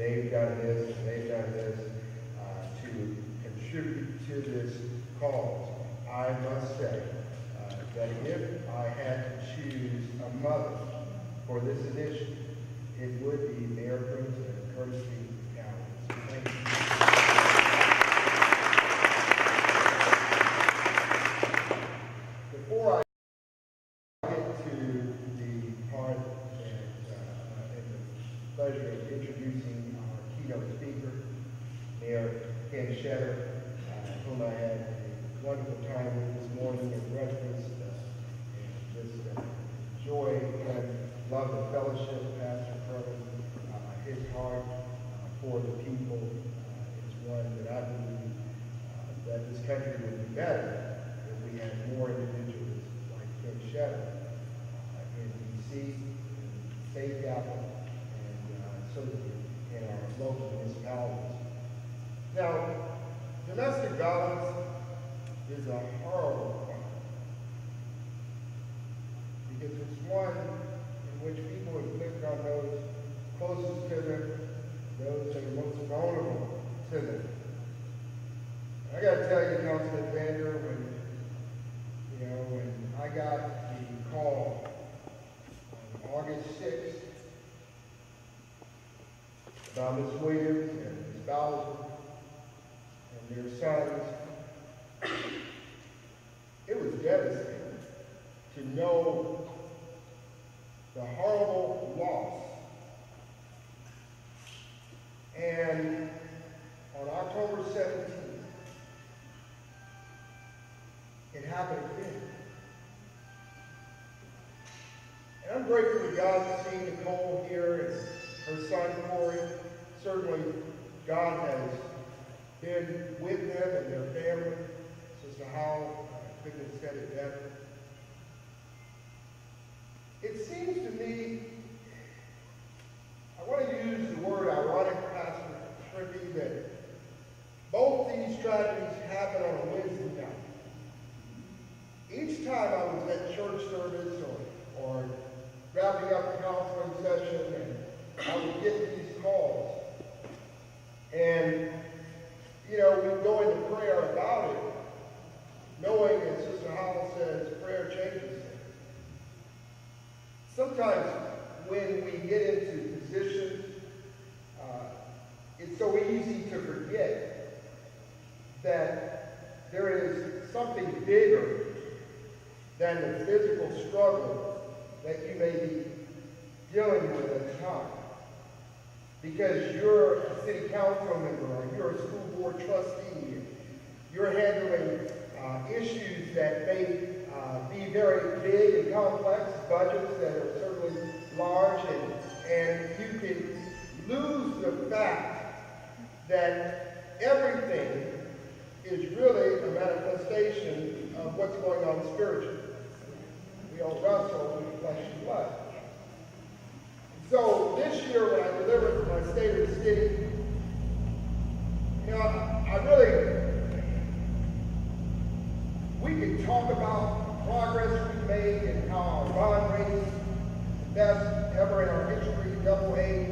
they've done this, and they've done this to contribute to this cause. I must say that if I had to choose a mother for this initiative, it would be Mayor Burleson and Curtis County. Thank you. Before I get to the part and the pleasure of introducing our keynote speaker, Mayor Shetter, whom I had a wonderful time with this morning in breakfast, and just enjoy and love the fellowship, Pastor Curtis, his heart for the people is one that I believe that this country would be better if we had more individuals like Ken Shetter in D.C., State Capitol, and certainly in our local municipalities. Now, domestic violence is a horrible crime because it's one in which people inflict on those closest to them, those that are most vulnerable to them. And I got to tell you, Councilman Vander, when I got the call on August 6th about Ms. Williams and Ms. Bowser and their sons, it was devastating to know the horrible loss. And on October 17th, it happened again. And I'm grateful to God to see Nicole here and her son Corey. Certainly, God has been with them and their family. Sister Howell, I couldn't have said it better. It seems to me, I want to use the word ironic, Pastor Trimby, that both these tragedies happen on a Wednesday night. Each time I was at church service or wrapping up a counseling session, and I would get these calls. And, we'd go into prayer about it, knowing, as Sister Howell says, prayer changes things. Sometimes when we get into positions, it's so easy to forget that there is something bigger than the physical struggle that you may be dealing with at the time. Because you're a city council member, or you're a school board trustee, you're handling issues that may be very big and complex, budgets that are certainly large, and you can lose the fact that everything is really a manifestation of what's going on spiritually. We don't wrestle with flesh and blood. So this year when I delivered my State of the City, we could talk about progress we've made and how our bond rating is the best ever in our history, AA,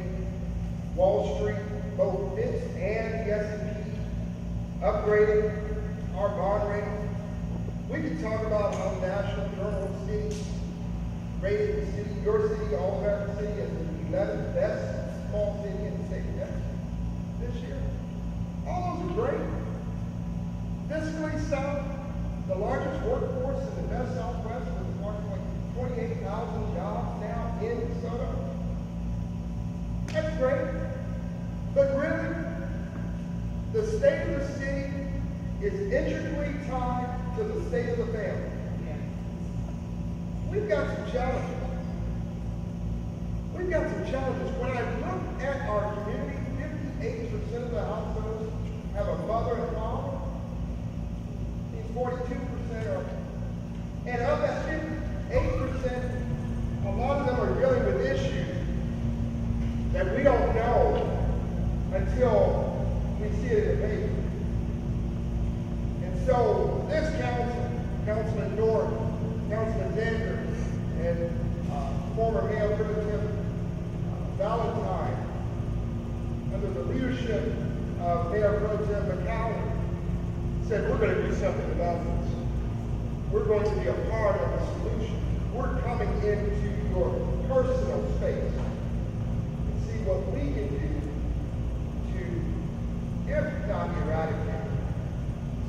Wall Street, both Fitch and the S&P upgraded our bond rating. We could talk about how the National Journal of Cities rated the city, your city, All-American City, as the 11th best small city in the state of Texas this year. All those are great. Fiscally sound, the largest workforce in the best Southwest with approximately 28,000 jobs now in DeSoto. That's great. But really, the state of the city is intricately tied to the state of the family. We've got some challenges. We've got some challenges. When I look at our community, 58% of the households have a mother and father. 42% are. And of that 58%, a lot of them are dealing with issues that we don't know until we see it in the paper. And so this council, Councilman Norton, Councilman Vander, and former Mayor Burleson Valentine, under leadership of Mayor Pro Tem McCallum said, we're going to do something about this. We're going to be a part of the solution. We're coming into your personal space and see what we can do to, if not eradicate,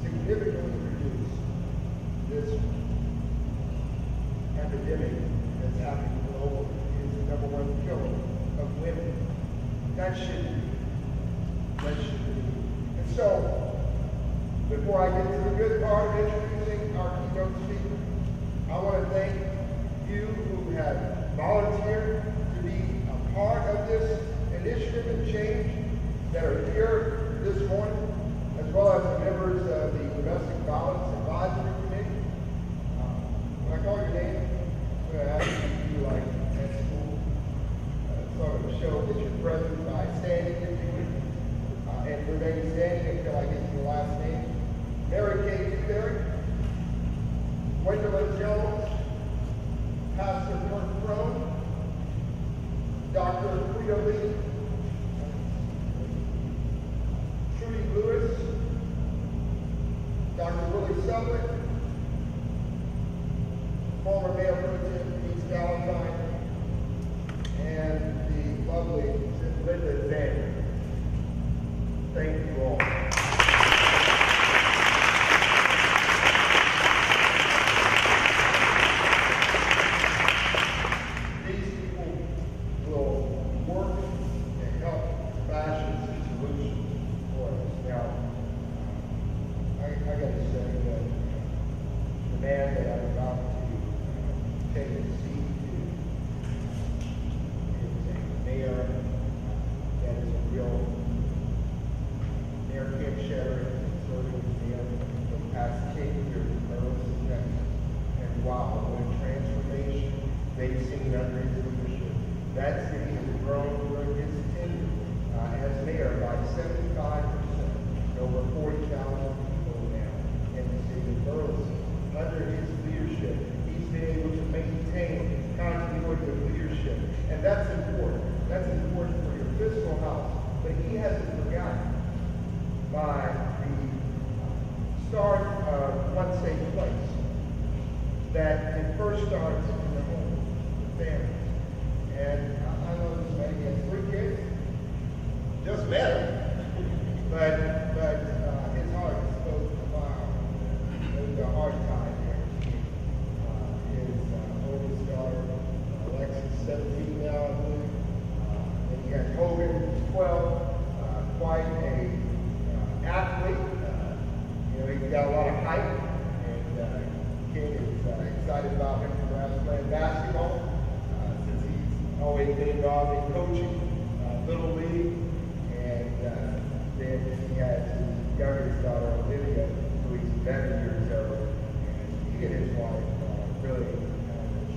significantly reduce this epidemic that's happening globally. It's the #1 killer of women. That should be. And so, before I get to the good part of introducing our keynote speaker, I want to thank you who have volunteered to be a part of this initiative and change that are here this morning, as well as the members of the Domestic Violence Advisory Committee. When I call your name, I'm going to ask you to do like at school, sort of show that you're present by standing if you would, and remain standing until I get to the last name. Mary Kay Dewberry, Gwendolyn Jones, Pastor Kirk Crone, Dr. Frida Lee, Trudy Lewis, Dr. Willie Sublick, former Mayor Pro Tem Denise Valentine, and the lovely Linda Zander. Thank you all. These people will work and help fashion some solutions for us. Now, I got to say that the man that I'm about to take a seat to is a mayor that is a real Mayor Kim Shetter, serving as mayor for the past 10 years in Burleson, Texas. And wow, what a transformation they've seen under his leadership. That city has grown during his tenure as mayor by 75%, over 40,000 people now in the city of Burleson. Under his leadership, he's been able to maintain continuity of leadership. And that's important. That's important for your fiscal house. But he hasn't forgotten by the start of One Safe Place that it first starts in the home, the family. And I know this man, he has 3 kids, just met him, but his heart is close to the fire. It was a hard time there. His oldest daughter, Alexis, 17 now, I believe. And he had Hogan, who's 12, quite a athlete. He's got a lot of height, and King is excited about him perhaps playing basketball, since he's always been involved in coaching Little League. And then he has his youngest daughter, Olivia, who he's 11 years old, and he and his wife really a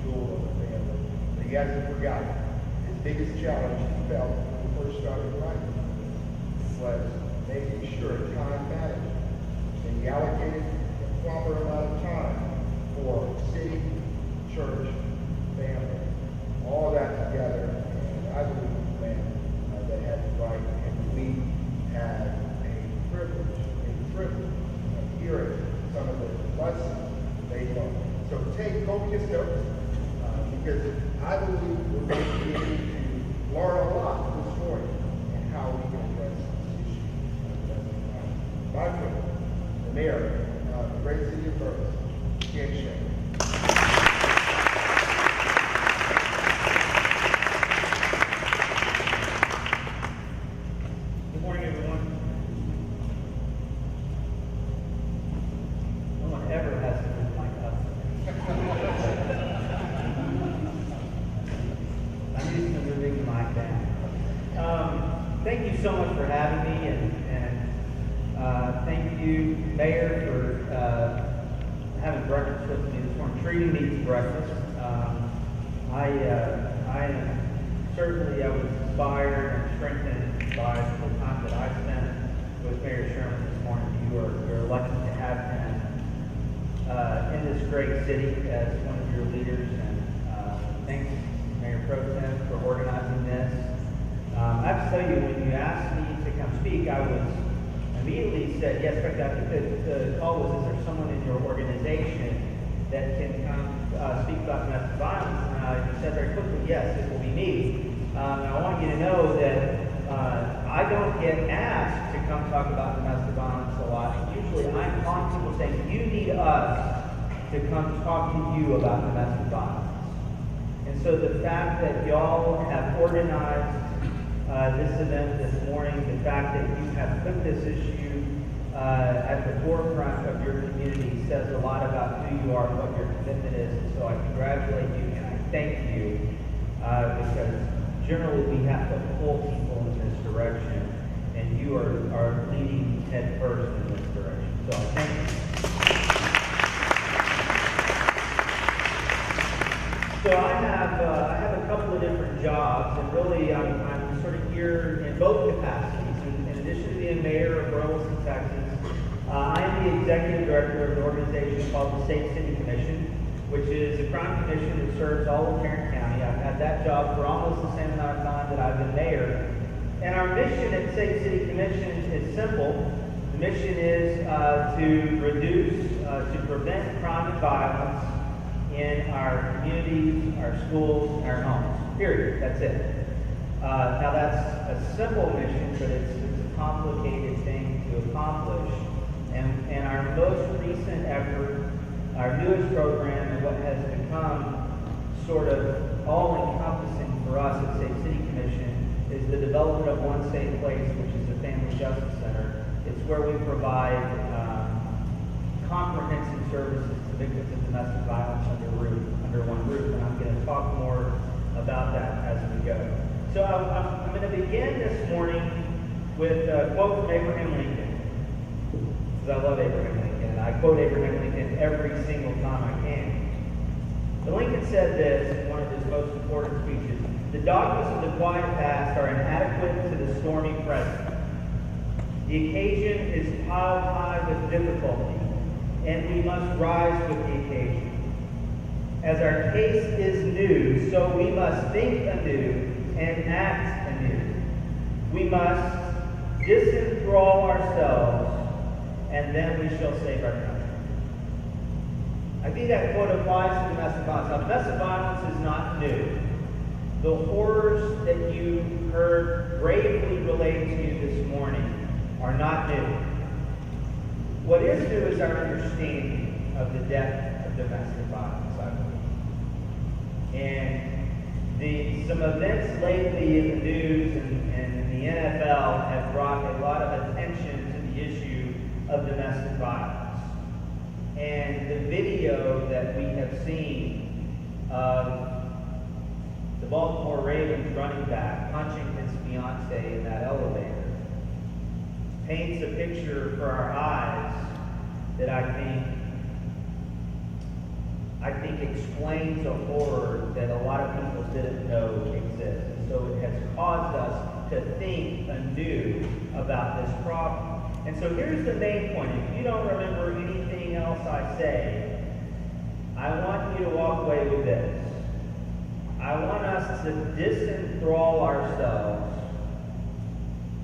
jewel of the family. But he hasn't forgotten. His biggest challenge he felt when he first started writing was making sure time management. And he allocated the proper amount of time for city, church, family, all that together. And I believe he's a man that had the right, and we had a privilege of hearing some of the lessons they learned. So take copious notes, because I believe we're going to be able to learn a lot this morning and how we can address this issue. My friend, the mayor of the great city of Burleson, Ken Shetter. Good morning, everyone. No one ever has to move like us. I'm used to moving the mic down. Thank you so much for having me, and thank you, Mayor, for having breakfast with me this morning, treating me to breakfast. I am certainly, I was inspired and strengthened by the time that I spent with Mayor Sherman this morning. You're lucky to have him in this great city as one of your leaders, and thanks, Mayor Pro Tem, for organizing this. I have to tell you, when you asked me to come speak, I was immediately said, yes, correct. I think the call was, is there someone in your organization that can come speak about domestic violence? And I said very quickly, yes, it will be me. And I want you to know that I don't get asked to come talk about domestic violence a lot. Usually I'm calling people saying, you need us to come talk to you about domestic violence. And so the fact that y'all have organized this event this morning, the fact that you have put this issue at the forefront of your community says a lot about who you are and what your commitment is. And so I congratulate you and I thank you because generally we have to pull people in this direction, and you are leading head first in this direction. So I thank you. So I have a couple of different jobs, and really I'm sort of here in both capacities. In addition to being mayor of Burleson, Texas, I am the executive director of an organization called the State City Commission, which is a crime commission that serves all of Tarrant County. I've had that job for almost the same amount of time that I've been mayor. And our mission at State City Commission is simple. The mission is to reduce, to prevent crime and violence in our communities, our schools, and our homes. Period. That's it. Now that's a simple mission, but it's a complicated thing to accomplish. And our most recent effort, our newest program, and what has become sort of all-encompassing for us at State City Commission is the development of One Safe Place, which is a family justice center. It's where we provide comprehensive services to victims of domestic violence under one roof, and I'm going to talk more about that as we go. So I'm going to begin this morning with a quote from Abraham Lincoln, because I love Abraham Lincoln, and I quote Abraham Lincoln every single time I can. But Lincoln said this in one of his most important speeches: "The dogmas of the quiet past are inadequate to the stormy present. The occasion is piled high with difficulty, and we must rise with the occasion. As our case is new, so we must think anew and act anew. We must disenthrall ourselves, and then we shall save our country." I think that quote applies to domestic violence. Now, domestic violence is not new. The horrors that you heard bravely related to you this morning are not new. What is new is our understanding of the depth of domestic violence, I believe. And some events lately in the news and the NFL have brought a lot of attention to the issue of domestic violence. And the video that we have seen of the Baltimore Ravens running back punching his fiancée in that elevator paints a picture for our eyes that I think explains a horror that a lot of people didn't know exists. And so it has caused us to think anew about this problem. And so here's the main point. If you don't remember anything else I say, I want you to walk away with this. I want us to disenthrall ourselves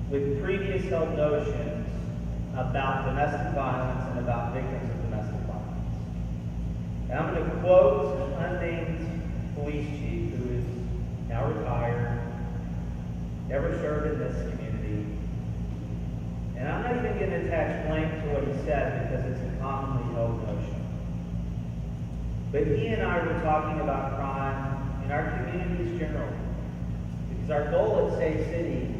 with previous held notions about domestic violence and about victims of domestic violence. And I'm going to quote an unnamed police chief who is now retired, never served in this community. And I'm not even going to attach blame to what he said because it's a commonly held notion. But he and I were talking about crime in our communities generally. Because our goal at Safe City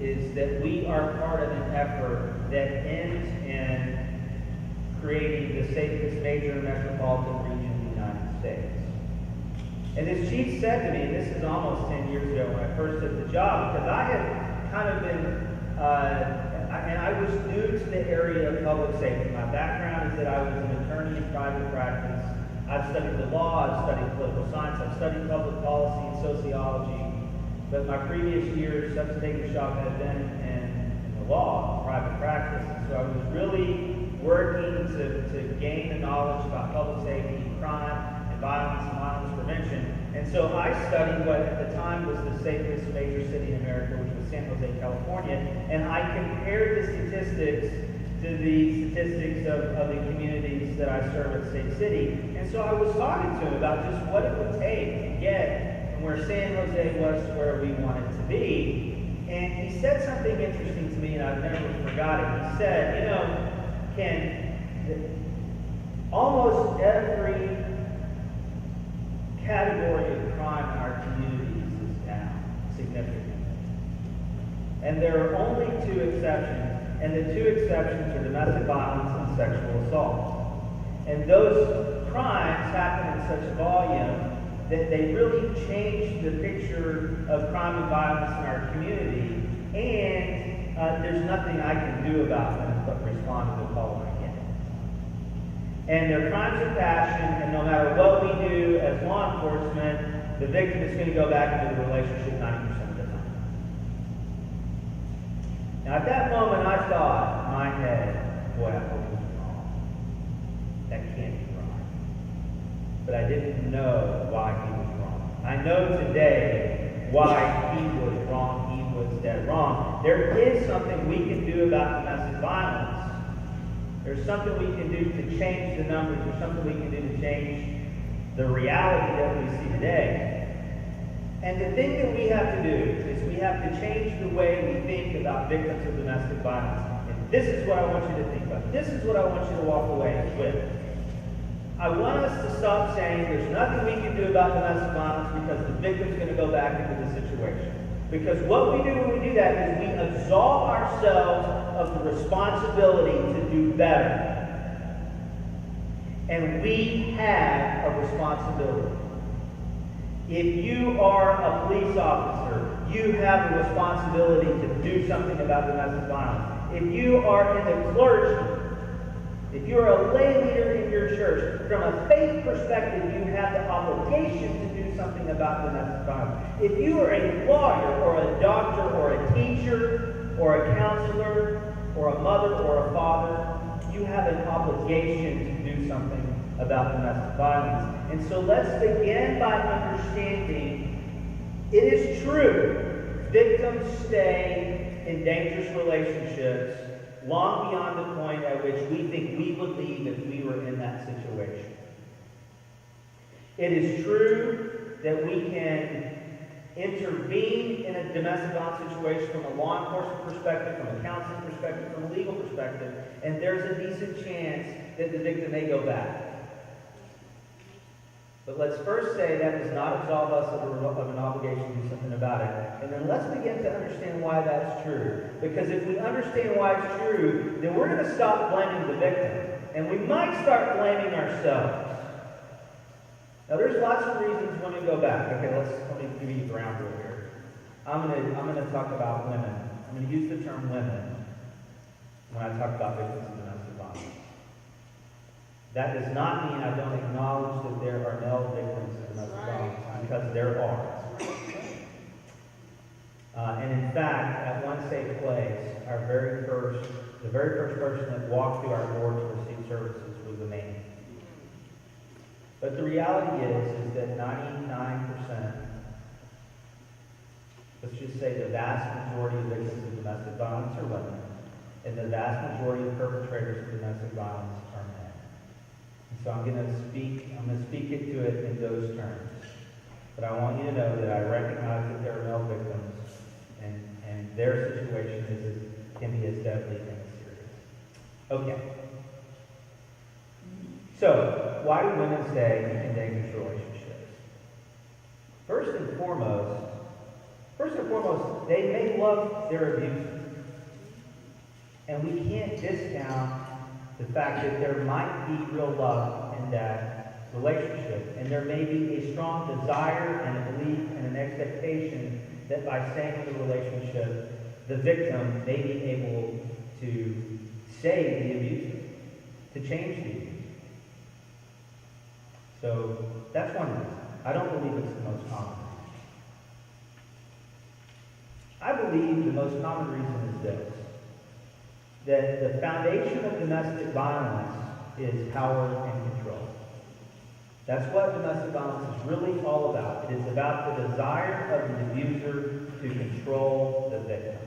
is that we are part of an effort that ends in creating the safest major metropolitan region in the United States. And this chief said to me, and this is almost 10 years ago when I first took the job, because I had kind of been, and I was new to the area of public safety. My background is that I was an attorney in private practice. I've studied the law, I've studied political science, I've studied public policy and sociology. But my previous years, up to take a shot, had been in the law, private practice. So I was really working to gain the knowledge about public safety, crime, and violence prevention. And so I studied what at the time was the safest major city in America, which was San Jose, California, and I compared the statistics to the statistics of the communities that I serve at State City. And so I was talking to him about just what it would take to get from where San Jose was to where we wanted to be. And he said something interesting to me, and I've never forgot it. He said, you know, Ken, almost every category of crime in our communities is down significantly. And there are only two exceptions. And the two exceptions are domestic violence and sexual assault. And those crimes happen in such volume that they really change the picture of crime and violence in our community. And there's nothing I can do about them but respond to the call when I get it. And they're crimes of passion, and no matter what we do as law enforcement, the victim is going to go back into the relationship 90% of the time. Now, at that moment, I thought in my head, boy, I hope he was wrong. That can't be right. But I didn't know why he was wrong. I know today why he was wrong. He was dead wrong. There is something we can do about domestic violence. There's something we can do to change the numbers. There's something we can do to change the reality that we see today. And the thing that we have to do is we have to change the way we think about victims of domestic violence. And this is what I want you to think about. This is what I want you to walk away with. I want us to stop saying there's nothing we can do about domestic violence because the victim's going to go back into the situation. Because what we do when we do that is we absolve ourselves of the responsibility to do better. And we have a responsibility. If you are a police officer, you have a responsibility to do something about domestic violence. If you are in the clergy, if you're a lay leader in your church, from a faith perspective, you have the obligation to do something about domestic violence. If you are a lawyer or a doctor or a teacher or a counselor or a mother or a father, you have an obligation to do something about domestic violence. And so let's begin by understanding it is true victims stay in dangerous relationships long beyond the point at which we think we would leave if we were in that situation. It is true that we can intervene in a domestic violence situation from a law enforcement perspective, from a counseling perspective, from a legal perspective, and there's a decent chance that the victim may go back. But let's first say that does not absolve us of an obligation to do something about it. And then let's begin to understand why that's true. Because if we understand why it's true, then we're going to stop blaming the victim. And we might start blaming ourselves. Now there's lots of reasons women go back. Okay, let me give you ground rule here. I'm going to talk about women. I'm going to use the term women when I talk about victims of domestic violence. That does not mean I don't acknowledge that there are male victims of domestic violence, because there are. And in fact, at one safe place, the very first person that walked through our door to receive services was a man. But the reality is that 99%, let's just say the vast majority of victims of domestic violence are women, and the vast majority of perpetrators of domestic violence are men. So I'm going to speak it to it in those terms. But I want you to know that I recognize that there are male victims, and their situation can be as deadly and as serious. Okay. So, why do women stay in dangerous relationships? First and foremost, they may love their abuser. And we can't discount the fact that there might be real love in that relationship. And there may be a strong desire and a belief and an expectation that by staying in the relationship, the victim may be able to save the abuser, to change the abuser. So that's one reason. I don't believe it's the most common reason. I believe the most common reason is this: that the foundation of domestic violence is power and control. That's what domestic violence is really all about. It is about the desire of the abuser to control the victim.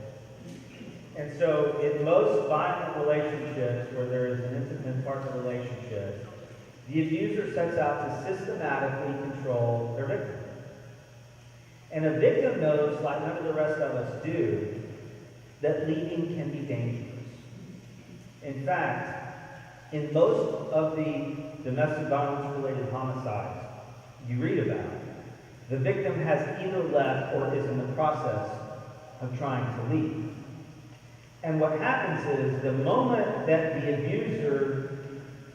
And so in most violent relationships where there is an intimate partner relationship, the abuser sets out to systematically control their victim. And a victim knows, like none of the rest of us do, that leaving can be dangerous. In fact, in most of the domestic violence-related homicides you read about, the victim has either left or is in the process of trying to leave. And what happens is, the moment that the abuser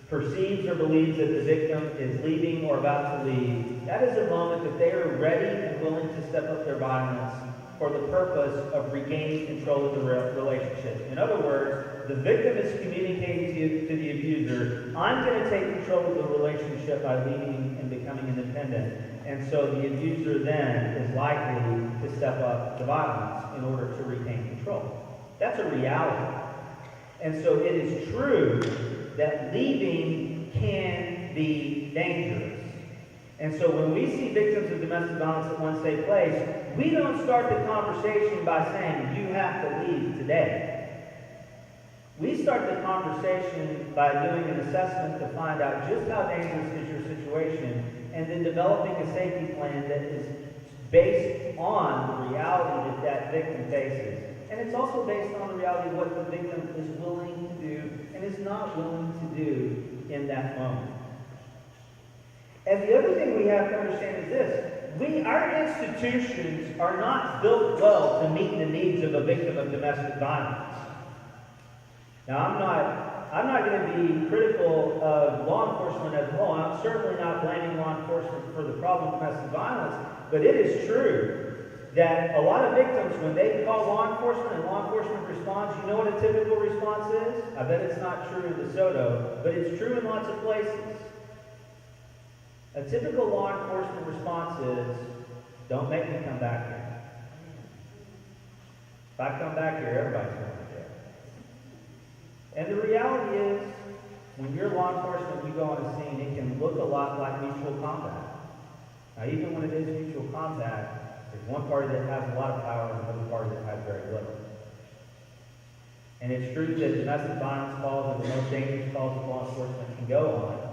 perceives or believes that the victim is leaving or about to leave, that is a moment that they are ready and willing to step up their violence for the purpose of regaining control of the relationship. In other words, the victim is communicating to the abuser, I'm going to take control of the relationship by leaving and becoming independent. And so the abuser then is likely to step up the violence in order to retain control. That's a reality. And so it is true that leaving can be dangerous. And so when we see victims of domestic violence at one safe place, we don't start the conversation by saying, you have to leave today. We start the conversation by doing an assessment to find out just how dangerous is your situation, and then developing a safety plan that is based on the reality that that victim faces. And it's also based on the reality of what the victim is willing to do and is not willing to do in that moment. And the other thing we have to understand is this. Our institutions are not built well to meet the needs of a victim of domestic violence. Now, I'm not going to be critical of law enforcement as a whole. I'm certainly not blaming law enforcement for the problem of domestic violence, but it is true that a lot of victims, when they call law enforcement and law enforcement responds, you know what a typical response is? I bet it's not true in DeSoto, but it's true in lots of places. A typical law enforcement response is, don't make me come back here. If I come back here, everybody's going to jail. And the reality is, when you're law enforcement, you go on a scene, it can look a lot like mutual combat. Now, even when it is mutual combat, there's one party that has a lot of power and another party that has very little. And it's true that domestic violence calls are the most dangerous calls that law enforcement can go on.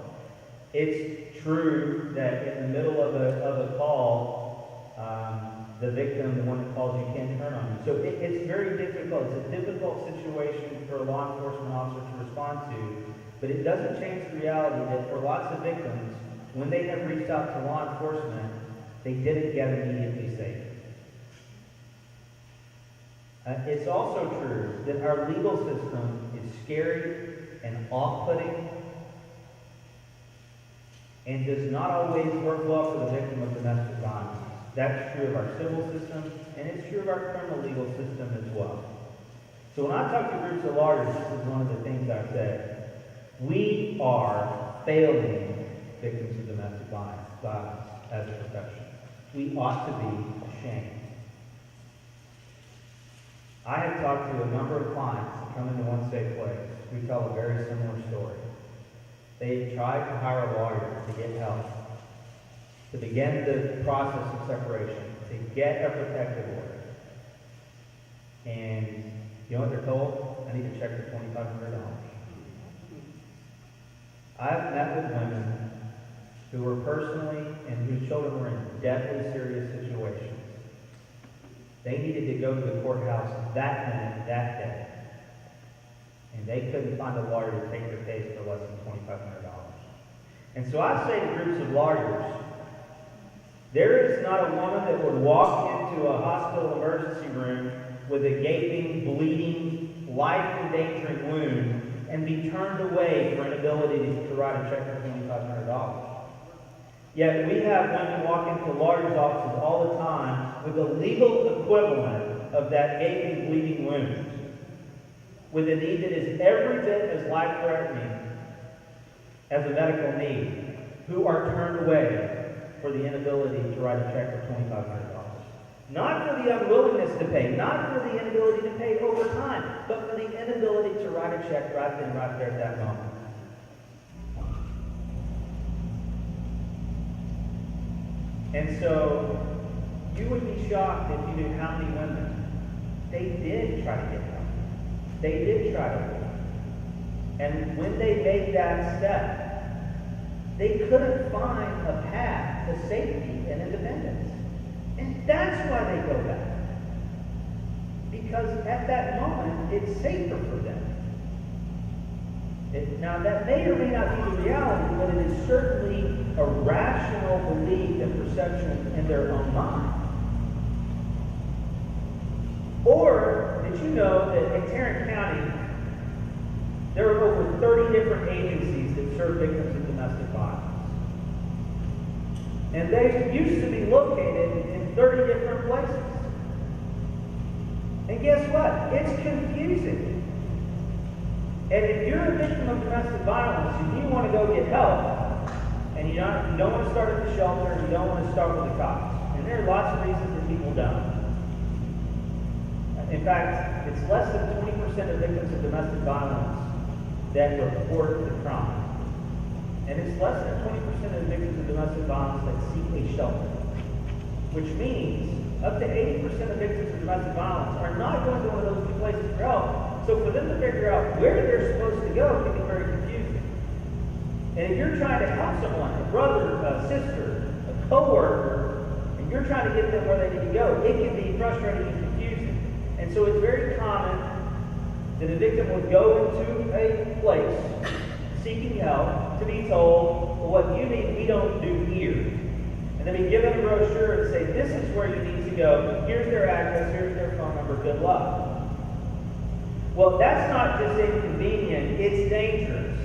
It's true that in the middle of a call, the victim, the one that calls you, can't turn on you. So it's very difficult. It's a difficult situation for a law enforcement officer to respond to, but it doesn't change the reality that for lots of victims, when they have reached out to law enforcement, they didn't get immediately safe. It's also true that our legal system is scary and off-putting and does not always work well for the victim of domestic violence. That's true of our civil system, and it's true of our criminal legal system as well. So when I talk to groups of lawyers, this is one of the things I say. We are failing victims of domestic violence as a profession. We ought to be ashamed. I have talked to a number of clients that come into One Safe Place who tell a very similar story. They tried to hire a lawyer to get help, to begin the process of separation, to get a protective order. And you know what they're told? I need to check for $2,500. I've met with women who were personally and whose children were in deadly serious situations. They needed to go to the courthouse that minute, that day. And they couldn't find a lawyer to take their case for less than $2,500. And so I say to groups of lawyers, there is not a woman that would walk into a hospital emergency room with a gaping, bleeding, life-endangering wound and be turned away for inability to write a check for $2,500. Yet we have women walk into lawyers' offices all the time with the legal equivalent of that gaping, bleeding wound, with a need that is every bit as life-threatening as a medical need, who are turned away for the inability to write a check for $2,500. Not for the unwillingness to pay, not for the inability to pay over time, but for the inability to write a check right then, right there at that moment. And so you would be shocked if you knew how many women they did try to get help. They did try to leave. And when they made that step, they couldn't find a path to safety and independence. And that's why they go back. Because at that moment, it's safer for them. Now, that may or may not be the reality, but it is certainly a rational belief and perception in their own mind. Or, did you know that in Tarrant County, there are over 30 different agencies that serve victims of domestic violence? And they used to be located in 30 different places. And guess what? It's confusing. And if you're a victim of domestic violence and you want to go get help, and you don't want to start at the shelter, and you don't want to start with the cops, and there are lots of reasons that people don't. In fact, it's less than 20% of victims of domestic violence that report the crime. And it's less than 20% of victims of domestic violence that seek a shelter. Which means up to 80% of victims of domestic violence are not going to one of those two places for help. So for them to figure out where they're supposed to go can be very confusing. And if you're trying to help someone, a brother, a sister, a co-worker, and you're trying to get them where they need to go, it can be frustrating and confusing. And so it's very common that a victim would go into a place seeking help to be told, well, what you need, we don't do here. And then we give them a brochure and say, this is where you need to go. Here's their address, here's their phone number, good luck. Well, that's not just inconvenient, it's dangerous.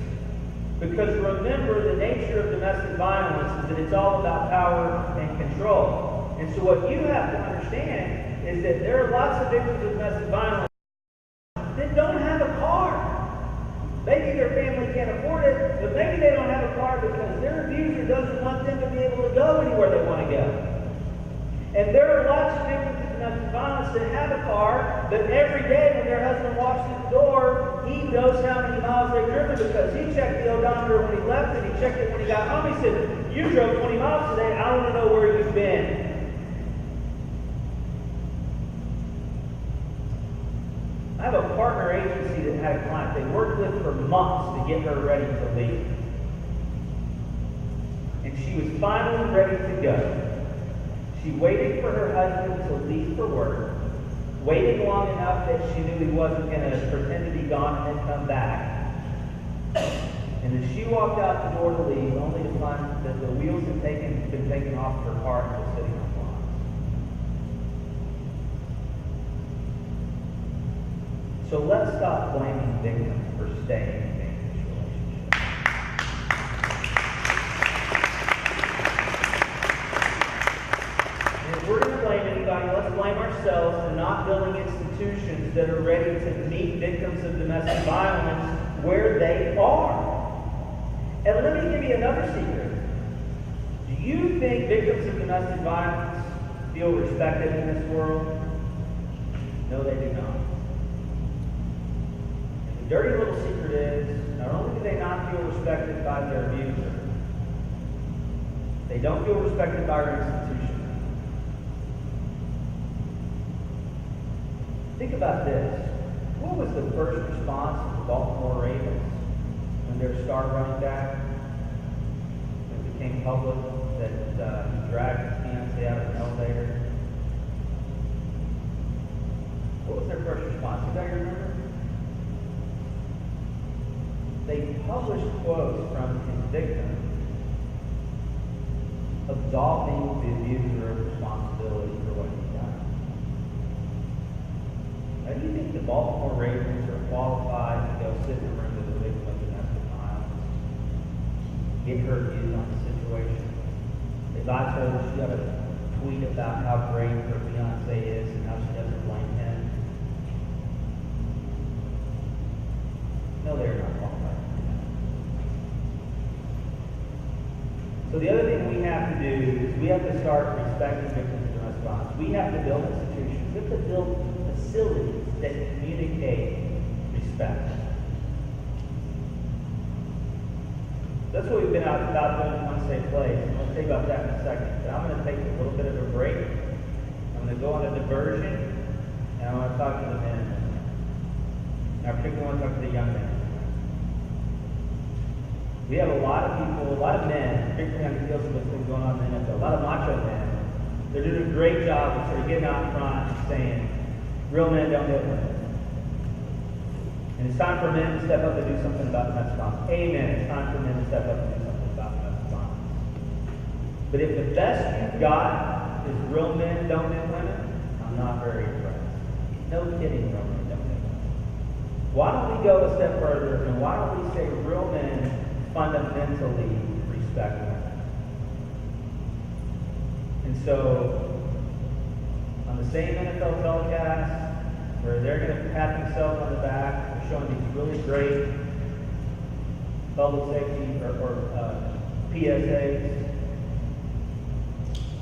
Because remember, the nature of domestic violence is that it's all about power and control. And so what you have to understand is that there are lots of victims of domestic violence that don't have a car. Maybe their family can't afford it, but maybe they don't have a car because their abuser doesn't want them to be able to go anywhere they want to go. And there are lots of victims of domestic violence that have a car, but every day when their husband walks through the door, he knows how many miles they've driven because he checked the odometer when he left and he checked it when he got home. He said, you drove 20 miles today, I want to know where you've been. I have a partner agency that had a client they worked with for months to get her ready to leave. And she was finally ready to go. She waited for her husband to leave for work, waited long enough that she knew he wasn't going to pretend to be gone and then come back. And as she walked out the door to leave, only to find that the wheels had been taken off her car and was sitting on the lawn. So let's stop blaming victims for staying in dangerous relationships. And if we're going to blame anybody, let's blame ourselves for not building institutions that are ready to meet victims of domestic violence where they are. And let me give you another secret. Do you think victims of domestic violence feel respected in this world? No, they do not. The dirty little secret is, not only do they not feel respected by their abuser, they don't feel respected by our institution. Think about this. What was the first response of the Baltimore Ravens when their star running back, it became public that he dragged his fiancée out of an elevator? What was their first response? Do you remember? They published quotes from his victim absolving the abuser of responsibility for what he's done. Now, do you think the Baltimore Ravens are qualified to go sit in a room with a victim of domestic violence, get her views on the situation? If I told her she got a tweet about how great her fiancé is and how she doesn't blame him, no, they're not qualified. So the other thing we have to do is we have to start respecting victims of domestic violence. We have to build institutions. We have to build facilities that communicate respect. That's what we've been out about doing in One Safe Place. I'm going to tell you about that in a second. But I'm going to take a little bit of a break. I'm going to go on a diversion, and I want to talk to the men. And I particularly want to talk to the young men. We have a lot of people, a lot of men, particularly on the heels of what's been going on in the NFL, a lot of macho men. They're doing a great job of sort of getting out in front and saying, real men don't hit women. And it's time for men to step up and do something about domestic violence. Amen. It's time for men to step up and do something about domestic violence. But if the best you've got is real men don't hit women, I'm not very impressed. No kidding, real men don't hit women. Why don't we go a step further, and why don't we say real men fundamentally respect women? And so, on the same NFL telecast, where they're going to pat themselves on the back, they're showing these really great public safety or PSAs.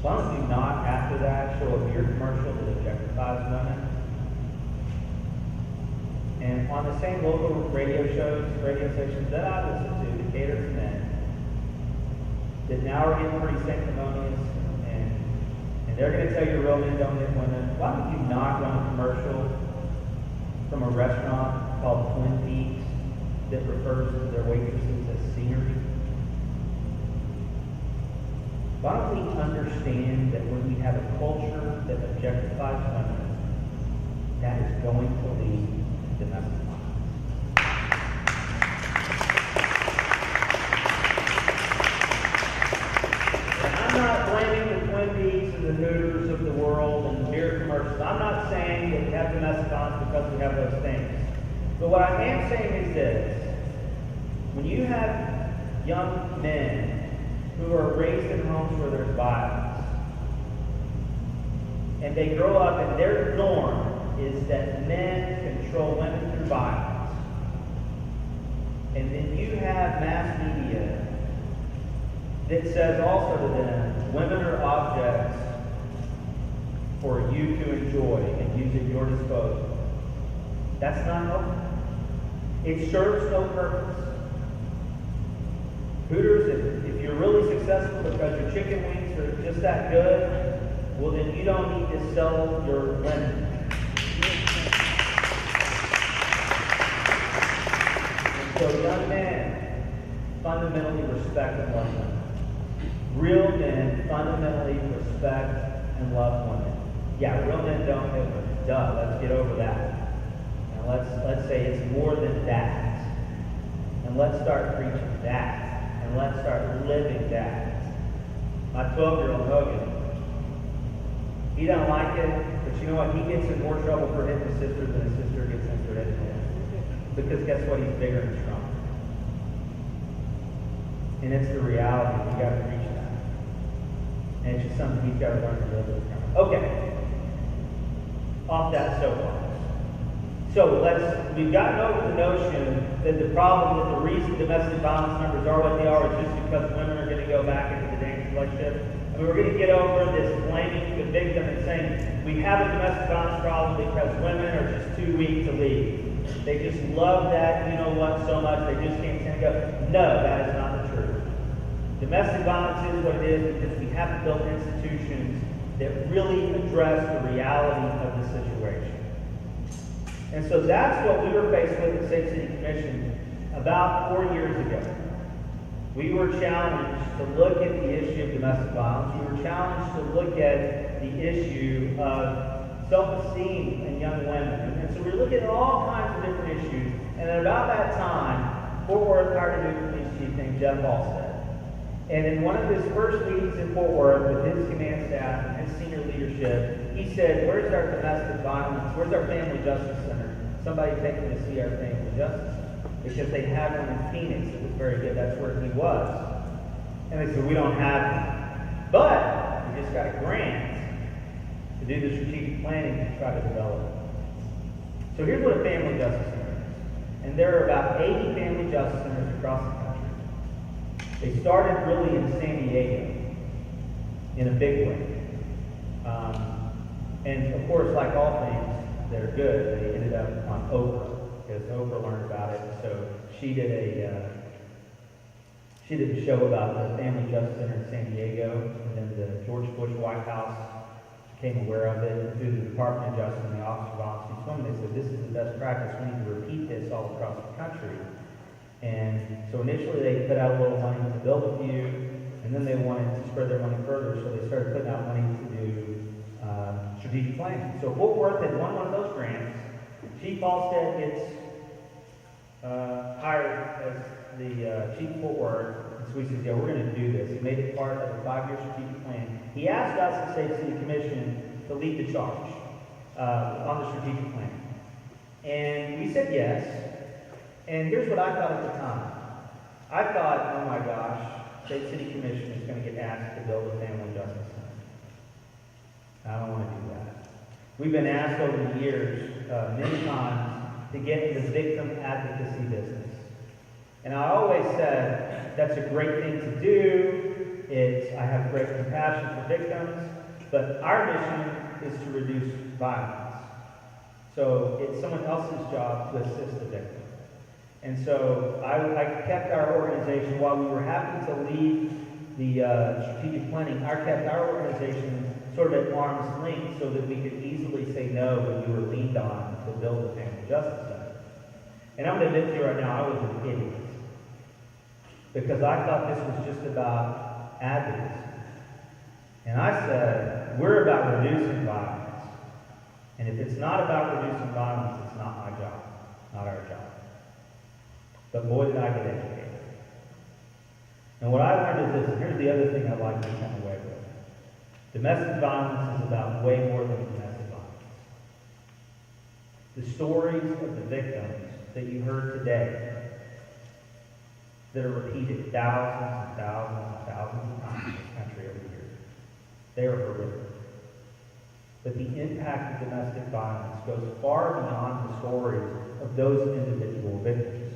Why don't you not, after that, show a beer commercial that objectifies women? And on the same local radio shows, radio stations that I listen to that cater to men, that now are getting pretty sanctimonious, and they're going to tell you real men don't hit women, why don't you not run a commercial from a restaurant called Twin Peaks that refers to their waitresses as scenery? Why don't we understand that when we have a culture that objectifies women, that is going to lead to domestic violence? And I'm not blaming the Twin Peaks and the Hooters of the world and the beer commercials. I'm not saying that we have domestic violence because we have those things. But what I am saying is this. When you have young men who are raised in homes where there's violence, and they grow up and their norm is that men control women through violence, and then you have mass media that says also to them, women are objects for you to enjoy and use at your disposal. That's not helpful. It serves no purpose. Hooters, if you're really successful because your chicken wings are just that good, well then you don't need to sell your women. And so young men fundamentally respect and love women. Real men fundamentally respect and love women. Yeah, real men don't hit women. Duh, let's get over that. And let's say it's more than that. And let's start preaching that. And let's start living that. My 12-year-old Hogan, he doesn't like it, but you know what? He gets in more trouble for hitting his sister than his sister gets in for hitting him. Because guess what? He's bigger and stronger. And it's the reality. You got to preach that. And it's just something he's got to learn to live with. Okay. Off that soapbox. So we've gotten over the notion that the problem, that the reason domestic violence numbers are what they are is just because women are going to go back into the dangerous relationship. And we're going to get over this blaming the victim and saying we have a domestic violence problem because women are just too weak to lead. They just love that, you know what, so much they just can't stand to go. No, that is not the truth. Domestic violence is what it is because we haven't built institutions that really address the reality of the situation. And so that's what we were faced with at Safe City Commission about 4 years ago. We were challenged to look at the issue of domestic violence. We were challenged to look at the issue of self-esteem in young women. And so we were looking at all kinds of different issues. And at about that time, Fort Worth hired a new police chief named Jeff Halstead. And in one of his first meetings in Fort Worth with his command staff and his senior leadership, he said, where's our domestic violence? Where's our family justice center? Somebody take me to see our family justice center. Because they had one in Phoenix. It was very good. That's where he was. And they said, we don't have one. But we just got a grant to do the strategic planning to try to develop it. So here's what a family justice center is. And there are about 80 family justice centers across the country. They started really in San Diego in a big way. And of course, like all things that are good, they ended up on Oprah, because Oprah learned about it. So she did She did a show about the Family Justice Center in San Diego, and then the George Bush White House became aware of it, and through the Department of Justice and the Office of Honesty Swimming, they said, this is the best practice, we need to repeat this all across the country. And so initially they put out a little money to build a few, and then they wanted to spread their money further, so they started putting out money to do strategic planning. So Fort Worth had won one of those grants. Chief Halstead gets hired as the chief of Fort Worth, and so he says, yeah, we're going to do this. He made it part of a 5-year strategic plan. He asked us, the State City Commission, to lead the charge on the strategic plan. And we said yes. And here's what I thought at the time. I thought, oh my gosh, State City Commission is going to get asked to build a family justice center. I don't want to do that. We've been asked over the years, many times, to get into the victim advocacy business. And I always said, that's a great thing to do. I have great compassion for victims, but our mission is to reduce violence. So it's someone else's job to assist the victim. And so I kept our organization, while we were happy to lead the strategic planning, I kept our organization sort of at arm's length so that we could easily say no when we were leaned on to build a family justice center. And I'm going to admit to you right now, I was an idiot. Because I thought this was just about advocacy. And I said, we're about reducing violence. And if it's not about reducing violence, it's not my job, not our job. But boy, did I get educated. And what I learned is this, and here's the other thing I'd like to come away with. Domestic violence is about way more than domestic violence. The stories of the victims that you heard today, that are repeated thousands and thousands and thousands of times in this country every year, they are horrific. But the impact of domestic violence goes far beyond the stories of those individual victims.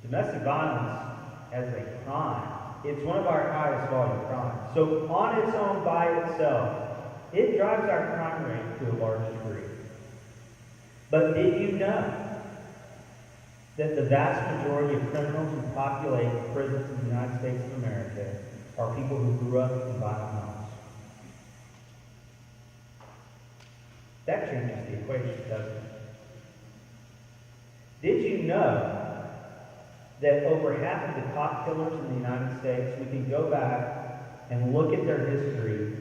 Domestic violence as a crime, it's one of our highest volume crimes. So on its own, by itself, it drives our crime rate to a large degree. But did you know that the vast majority of criminals who populate prisons in the United States of America are people who grew up in violent homes? That changes the equation, doesn't it? Did you know that over half of the cop killers in the United States, we can go back and look at their history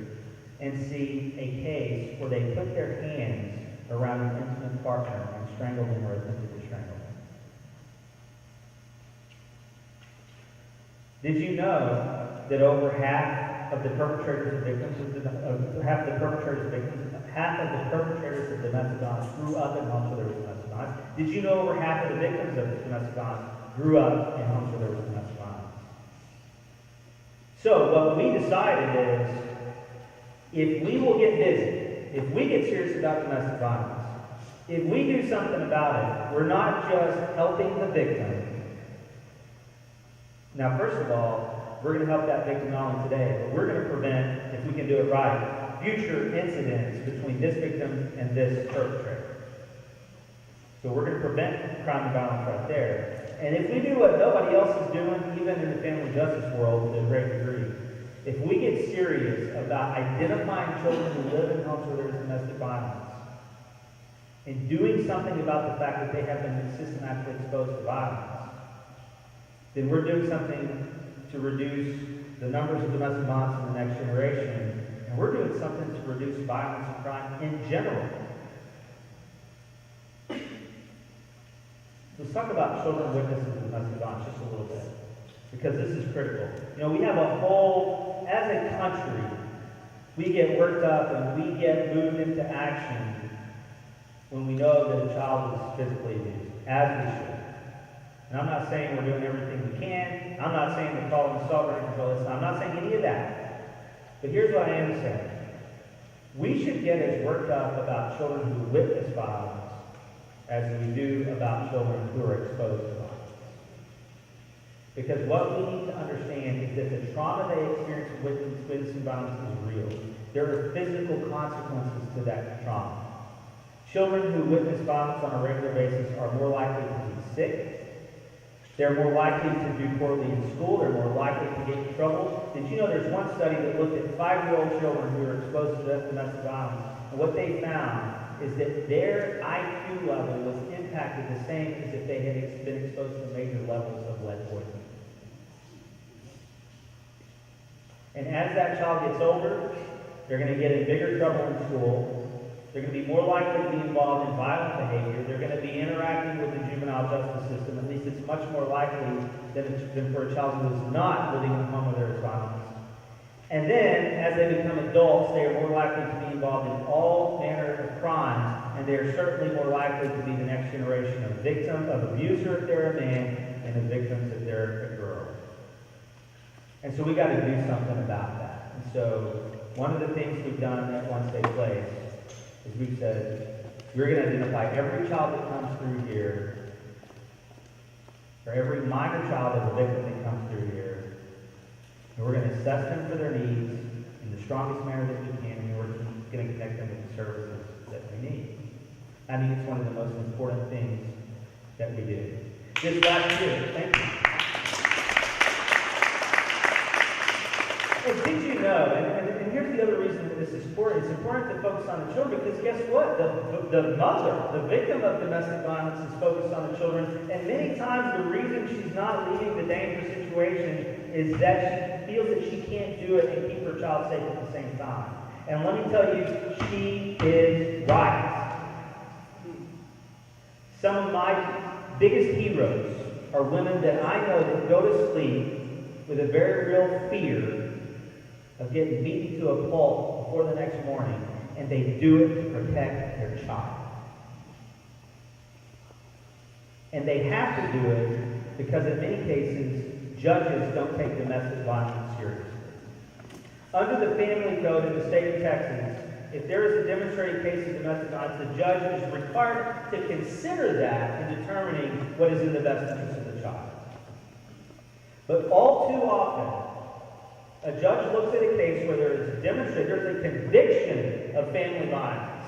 and see a case where they put their hands around an intimate partner and strangled them or attempted to strangle them? Did you know that over half of the perpetrators of half of the perpetrators of domestic violence grew up in homes where there was domestic violence? Did you know over half of the victims of domestic violence grew up in homes where there was domestic violence? So what we decided is, if we will get busy, if we get serious about domestic violence, if we do something about it, we're not just helping the victim. Now, first of all, we're going to help that victim not only today, but we're going to prevent, if we can do it right, future incidents between this victim and this perpetrator. So we're going to prevent crime and violence right there. And if we do what nobody else is doing, even in the family justice world to a great degree, if we get serious about identifying children who live in homes where there's domestic violence, and doing something about the fact that they have been systematically exposed to violence, then we're doing something to reduce the numbers of domestic violence in the next generation, and we're doing something to reduce violence and crime in general. Let's talk about children witnesses of domestic violence just a little bit, because this is critical. You know, we have a whole, as a country, we get worked up and we get moved into action when we know that a child is physically abused, as we should. And I'm not saying we're doing everything we can. I'm not saying we're calling sovereign control this time. I'm not saying any of that. But here's what I am saying. We should get as worked up about children who witness violence as we do about children who are exposed to violence. Because what we need to understand is that the trauma they experience witnessing violence is real. There are physical consequences to that trauma. Children who witness violence on a regular basis are more likely to be sick, They're more likely to do poorly in school. They're more likely to get in trouble. Did you know there's one study that looked at 5-year-old children who were exposed to domestic violence, and what they found is that their IQ level was impacted the same as if they had been exposed to major levels of lead poisoning. And as that child gets older, they're going to get in bigger trouble in school. They're going to be more likely to be involved in violent behavior. They're going to be interacting with the juvenile justice system. At least it's much more likely than for a child who is not living in a home where there is violence. And then, as they become adults, they are more likely to be involved in all manner of crimes, and they are certainly more likely to be the next generation of victims, of abuser if they're a man, and of victims if they're a girl. And so we got to do something about that. And so one of the things we've done at One Safe Place is we've said, we're going to identify every child that comes through here, or every minor child as a victim that comes through here, and we're going to assess them for their needs in the strongest manner that we can, and we're going to connect them with the services that they need. I think it's one of the most important things that we do. This last year, thank you. And did you know, and here's the other reason that this is important, it's important to focus on the children, because guess what? The mother, the victim of domestic violence, is focused on the children, and many times the reason she's not leaving the dangerous situation is that she feels that she can't do it and keep her child safe at the same time. And let me tell you, she is right. Some of my biggest heroes are women that I know that go to sleep with a very real fear of getting beaten to a pulp before the next morning, and they do it to protect their child. And they have to do it because in many cases, judges don't take domestic violence seriously. Under the family code in the state of Texas, if there is a demonstrated case of domestic violence, the judge is required to consider that in determining what is in the best interest of the child. But all too often, a judge looks at a case where there's a conviction of family violence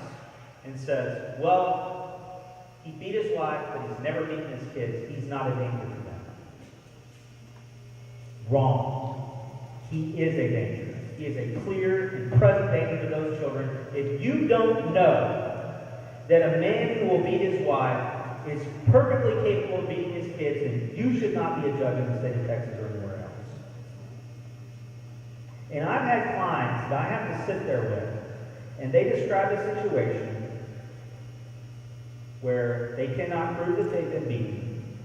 and says, well, he beat his wife, but he's never beaten his kids. He's not a danger to them. Wrong. He is a danger. He is a clear and present danger to those children. If you don't know that a man who will beat his wife is perfectly capable of beating his kids, then you should not be a judge in the state of Texas or anywhere else. And I've had clients that I have to sit there with, and they describe a situation where they cannot prove that they've been beaten,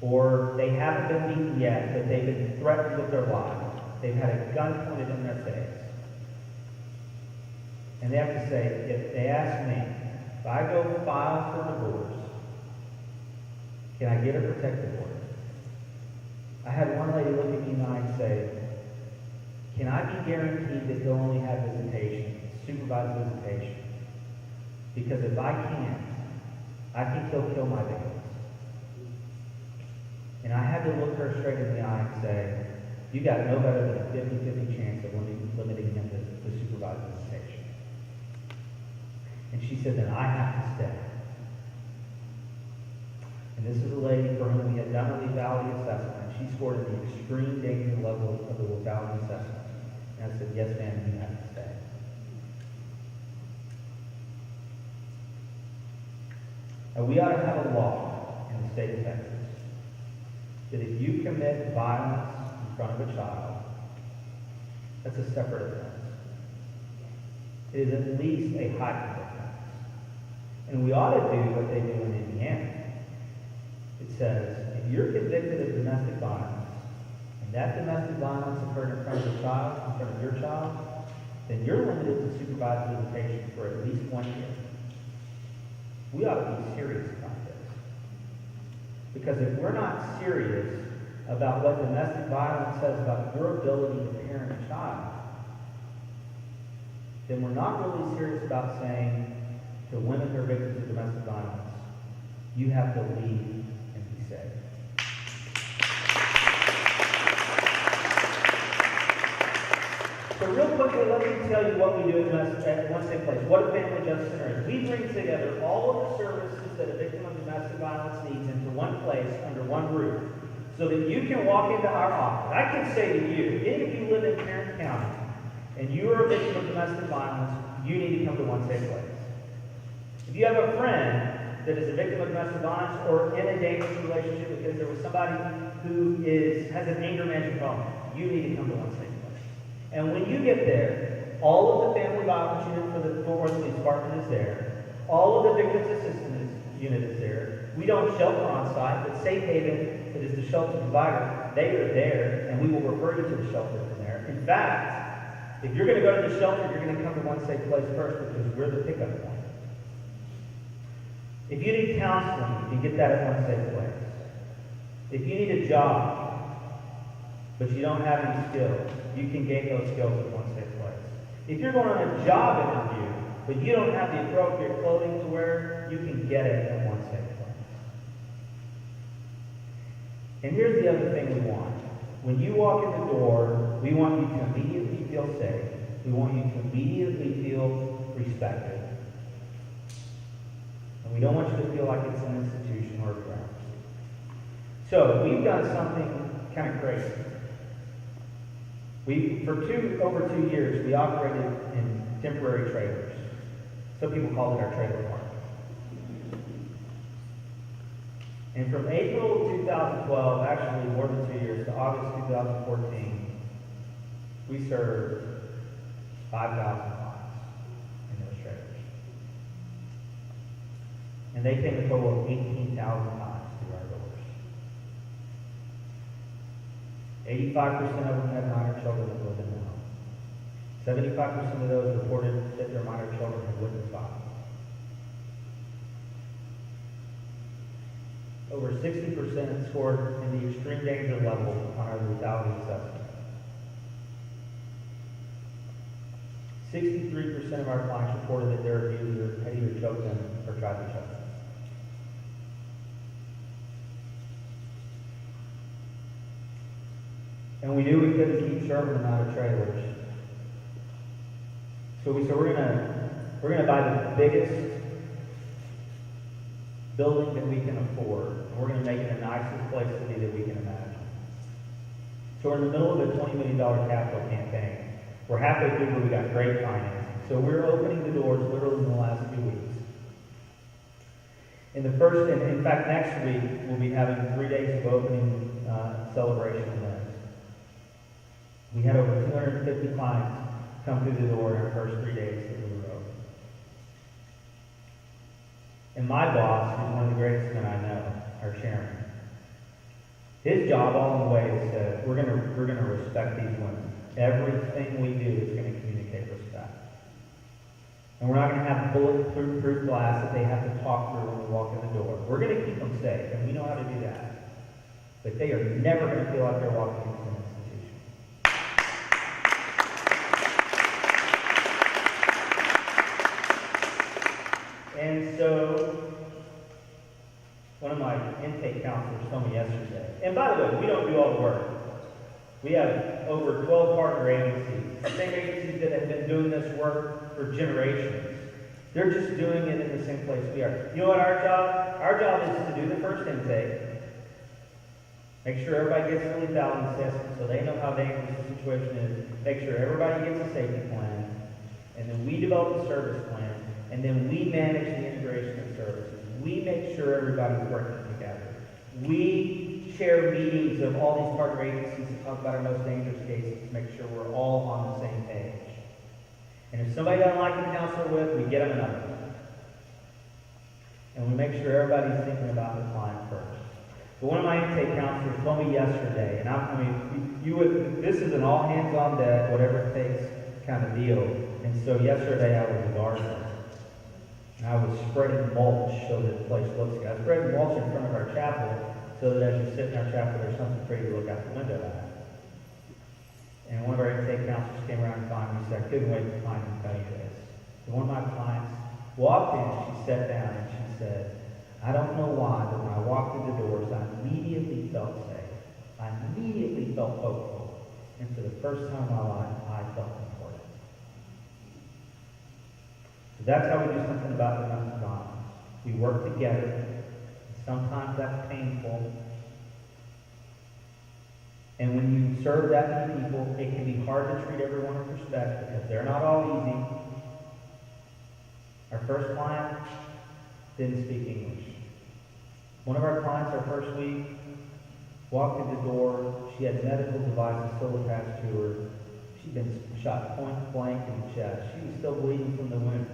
or they haven't been beaten yet, but they've been threatened with their life. They've had a gun pointed in their face. And they have to say, if they ask me, if I go file for divorce, can I get a protective order? I had one lady look at me and I say, can I be guaranteed that they'll only have visitation, supervised visitation? Because if I can't, I think they'll kill my babies. And I had to look her straight in the eye and say, you got no better than a 50-50 chance of limiting him to supervised visitation. And she said, then I have to stay. And this is a lady for whom we had done a lethality assessment, and she scored at the extreme danger level of the lethality assessment. And I said, yes, ma'am, you have to stay. Now, we ought to have a law in the state of Texas that if you commit violence in front of a child, that's a separate offense. It is at least a heightened offense. And we ought to do what they do in Indiana. It says, if you're convicted of domestic violence, and that domestic violence occurred in front of a child, in front of your child, then you're limited to supervised visitation for at least 1 year. We ought to be serious about this. Because if we're not serious about what domestic violence says about your ability to parent a child, then we're not really serious about saying to women who are victims of domestic violence, you have to leave and be safe. So real quickly, let me tell you what we do at One Safe Place, what a Family Justice Center is. We bring together all of the services that a victim of domestic violence needs into one place, under one roof, so that you can walk into our office. I can say to you, any of you live in Tarrant County, and you are a victim of domestic violence, you need to come to One Safe Place. If you have a friend that is a victim of domestic violence or in a dangerous relationship because there was somebody who has an anger management problem, you need to come to One Safe Place. And when you get there, all of the family violence unit for the Fort Worth Police Department is there. All of the victims assistance unit is there. We don't shelter on site, but Safe Haven, that is the shelter provider, they are there, and we will refer you to the shelter from there. In fact, if you're going to go to the shelter, you're going to come to One Safe Place first because we're the pickup point. If you need counseling, you can get that at One Safe Place. If you need a job, but you don't have any skills, you can gain those skills at One Safe Place. If you're going on a job interview, but you don't have the appropriate clothing to wear, you can get it at One Safe Place. And here's the other thing we want. When you walk in the door, we want you to immediately feel safe. We want you to immediately feel respected. And we don't want you to feel like it's an institution or a ground. So we've done something kind of crazy. For over 2 years, we operated in temporary trailers. Some people called it our trailer park. And from April of 2012, actually more than 2 years, to August 2014, we served 5,000 clients in those trailers. And they came a total of 18,000 times through our doors. 85% of them had minor children that lived in the home. 75% of those reported that their minor children had witnessed violence. Over 60% scored in the extreme danger level on our lethality assessment. 63% of our clients reported that their abuser had either choked them or tried to choke them. And we knew we couldn't keep serving them out of trailers. So we said we're gonna buy the biggest building that we can afford. And we're gonna make it the nicest place to be that we can imagine. So we're in the middle of a $20 million capital campaign. We're halfway through, but we got great financing. So we're opening the doors literally in the last few weeks. In fact, next week we'll be having 3 days of opening celebration events. We had over 250 clients come through the door in our first 3 days that we were open. And my boss, who's one of the greatest men I know, our chairman, his job all the way is that we're gonna respect these women. Everything we do is going to communicate respect. And we're not going to have bulletproof glass that they have to talk through when we walk in the door. We're going to keep them safe, and we know how to do that. But they are never going to feel like they're walking into an institution. And so, one of my intake counselors told me yesterday, and by the way, we don't do all the work. We have over 12 partner agencies, the same agencies that have been doing this work for generations. They're just doing it in the same place we are. You know what our job? Our job is to do the first intake, make sure everybody gets the lethality assessment so they know how dangerous the situation is, make sure everybody gets a safety plan, and then we develop a service plan, and then we manage the integration of services. We make sure everybody's working together. We share meetings of all these partner agencies to talk about our most dangerous cases to make sure we're all on the same page. And if somebody doesn't like the counselor with, we get them another one. And we make sure everybody's thinking about the client first. But one of my intake counselors told me yesterday, and this is an all hands on deck, whatever it takes kind of deal. And so yesterday I was a gardener. And I was spreading mulch so that the place looks good. I was spreading mulch in front of our chapel so that as you sit in our chapel, there's something pretty to look out the window at. And one of our intake counselors came around and found me and said, I couldn't wait to find you and tell you this. So one of my clients walked in, she sat down, and she said, I don't know why, but when I walked through the doors, I immediately felt safe. I immediately felt hopeful. And for the first time in my life, I felt important. So that's how we do something about domestic violence. We work together. Sometimes that's painful. And when you serve that many people, it can be hard to treat everyone with respect because they're not all easy. Our first client didn't speak English. One of our clients, our first week, walked in the door. She had medical devices still attached to her. She'd been shot point blank in the chest. She was still bleeding from the wound.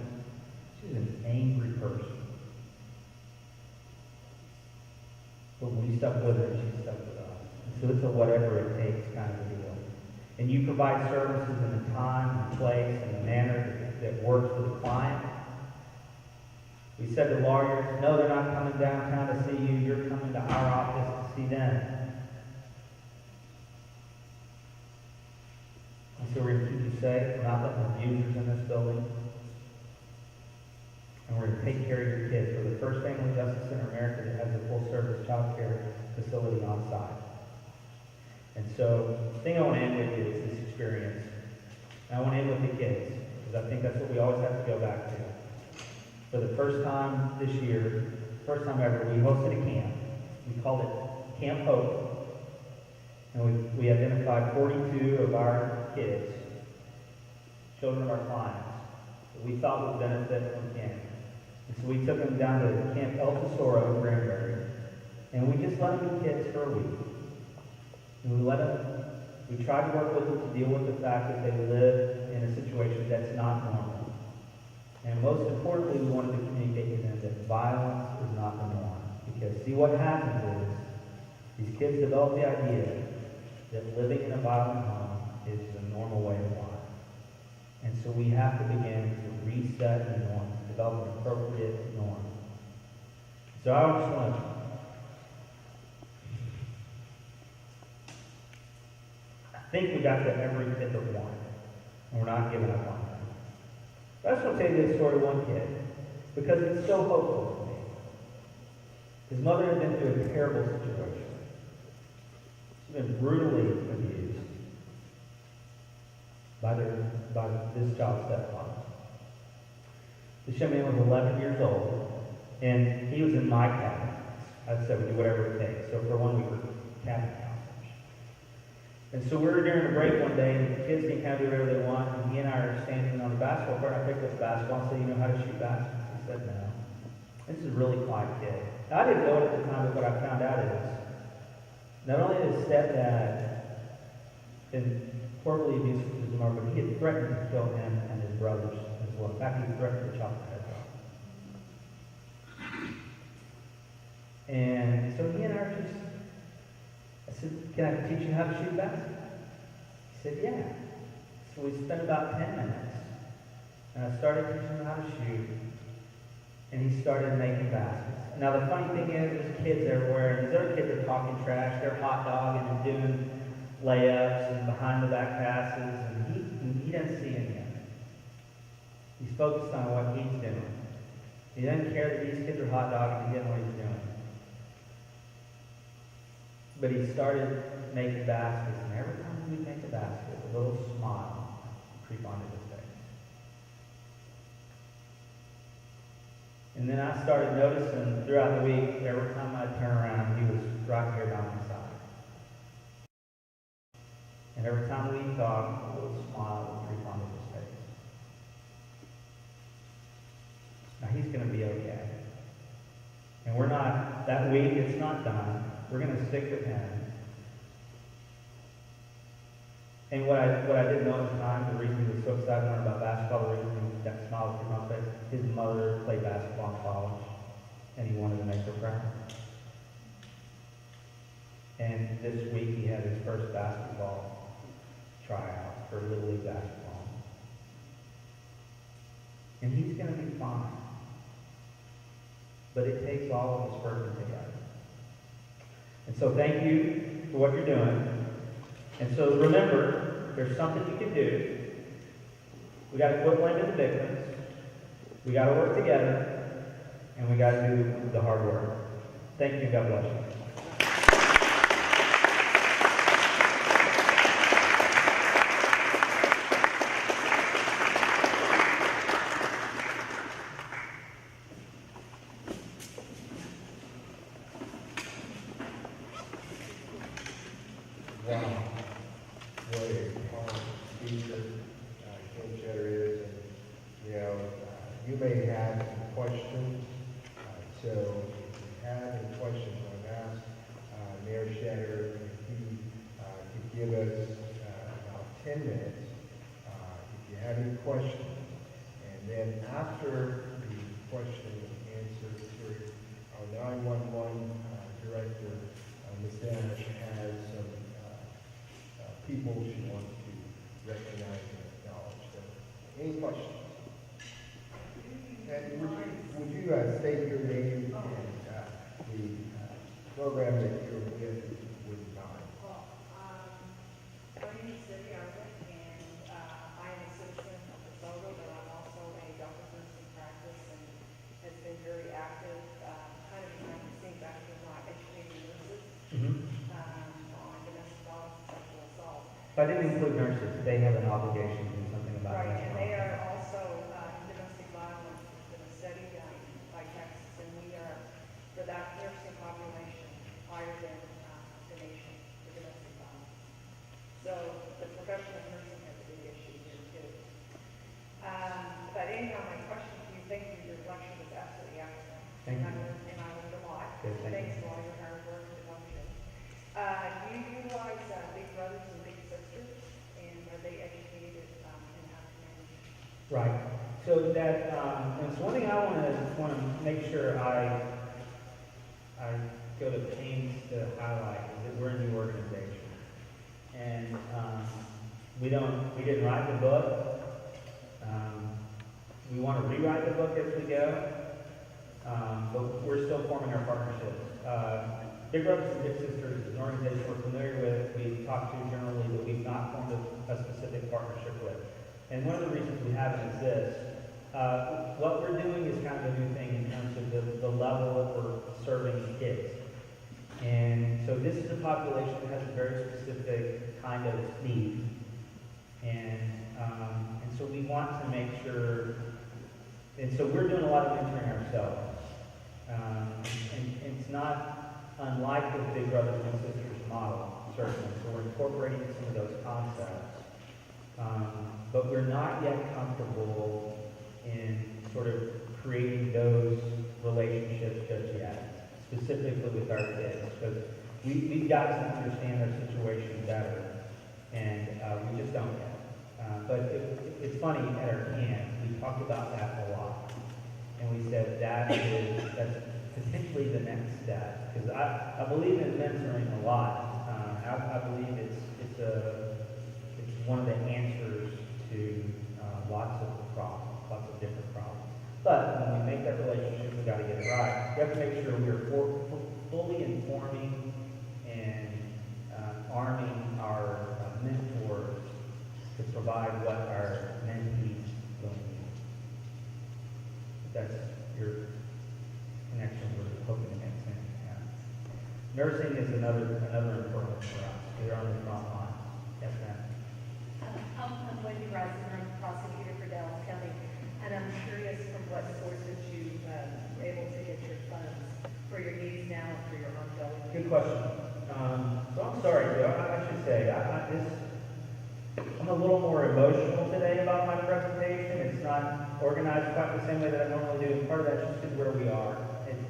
She was an angry person. But we stuck with her, she stuck with us. And so it's a whatever it takes kind of a deal. And you provide services in the time, and place, and the manner that works for the client. We said to lawyers, no, they're not coming downtown to see you. You're coming to our office to see them. And so we're going to keep you safe. We're not letting abusers in this building. And we're going to take care of your kids. We're the first family justice center in America that has a full-service child care facility on site. And so the thing I want to end with is this experience. And I want to end with the kids, because I think that's what we always have to go back to. For the first time this year, first time ever, we hosted a camp. We called it Camp Hope. And we identified 42 of our kids, children of our clients, that we thought would benefit from camp. And so we took them down to Camp El Tesoro in Granbury, and we just let them be kids for a week. And we tried to work with them to deal with the fact that they live in a situation that's not normal. And most importantly, we wanted to communicate to them that violence is not the norm. Because see, what happens is, these kids develop the idea that living in a violent home is the normal way of life. And so we have to begin to reset the norm, develop an appropriate norm. So I just want to I think we got to every bit of one, and we're not giving up on them. But I just want to tell you this story of one kid, because it's so hopeful for me. His mother had been through a terrible situation. She's been brutally abused by this child's stepfather. This young man was 11 years old, and he was in my cabin. I said we do whatever it takes. So for 1 week, we're cabin counselors. And so we were during a break one day, and the kids can kind of do whatever they want, and he and I are standing on the basketball court, and I picked up the basketball and said, you know how to shoot baskets? He said, no. This is a really quiet kid. Now, I didn't know it at the time, but what I found out is, not only had his stepdad been horribly abusive to his mother, but he had threatened to kill him and his brothers as well. In fact, he threatened to chop their heads off. And so he and I are just, I said, can I teach you how to shoot baskets? He said, yeah. So we spent about 10 minutes, and I started teaching him how to shoot, and he started making baskets. Now the funny thing is, there's kids everywhere, and these other kids are talking trash, they're hot dogging and doing layups and behind the back passes, and he doesn't see any of it. He's focused on what he's doing. He doesn't care that these kids are hot dogging, he doesn't know what he's doing. But he started making baskets, and every time he would make a basket, a little smile would creep onto his face. And then I started noticing throughout the week, every time I'd turn around, he was right here by my side. And every time we talked, a little smile would creep onto his face. Now he's going to be okay. And we're not, that week, it's not done. We're going to stick with him. And what I didn't know at the time, the reason he was so excited to learn about basketball, the reason that smile was on his face, his mother played basketball in college, and he wanted to make her proud. And this week he had his first basketball tryout for Little League basketball. And he's going to be fine. But it takes all of us working together. And so thank you for what you're doing. And so remember, there's something you can do. We got to quit blaming the victims. We got to work together. And we got to do the hard work. Thank you. God bless you. wow, what a hard speaker Ken Shetter is. And, you know, you may have some questions. So if you have any questions on that, Mayor Shetter, if he could give us about 10 minutes, if you have any questions. And then after the question and answer period, our 911 director, Ms. Dash, has some people she wants to recognize and acknowledge. So, any questions? And would you state your name and the program that you're with would mind? My name is Cindy Arthur, and I am a citizen of DeSoto, but I'm also a doctor's nursing practice and has been very active, kind of behind the scenes, actually not educating nurses on domestic violence and sexual assault. But I didn't include nurses. They have an obligation to do something about it. Right, and they are also domestic violence has been a study done by Texas, and we are, for that nursing population, higher than the nation for domestic violence. So the profession of nursing has a big issue here too. But anyhow, my question to you, thank you, your lecture was absolutely excellent. Thank you. And I learned a lot. Good, thank Thanks you. for all your hard work and devotion. Do you utilize big brothers and big sisters, and are they educated in how to manage? Right. So that, and so one thing I want to make sure I go to pains to highlight is that we're a new organization, and we didn't write the book. We want to rewrite the book as we go, but we're still forming our partnerships. Big Brothers and Big Sisters is an organization we're familiar with. We've talked to generally, but we've not formed a specific partnership with. And one of the reasons we haven't is this. What we're doing is kind of a new thing in terms of the level that we're serving kids. And so this is a population that has a very specific kind of need. And so we want to make sure, and so we're doing a lot of mentoring ourselves. And it's not unlike the Big Brothers and Sisters model, certainly. So we're incorporating some of those concepts. But we're not yet comfortable in sort of creating those relationships just yet, specifically with our kids, because we've got to understand their situation better, and we just don't yet. But it's funny, at our camp, we talked about that a lot, and we said that's potentially the next step, because I believe in mentoring a lot. I believe it's one of the answers to lots of different problems. But when we make that relationship, we got to get it right. We have to make sure we're fully informing and arming our mentors to provide what our mentees will need. That's your connection we're hoping to make sense. Yeah. Nursing is another important one for us. We're on the front line. Yes, ma'am. I'm Wendy Rice, and I'm a prosecutor for Dallas County, and I'm curious from what sources you were able to get your funds for your needs now and for your ongoing. Good question. So I'm sorry, Joe. I should say, I'm a little more emotional today about my presentation. It's not organized quite the same way that I normally do, and part of that's just because where we are.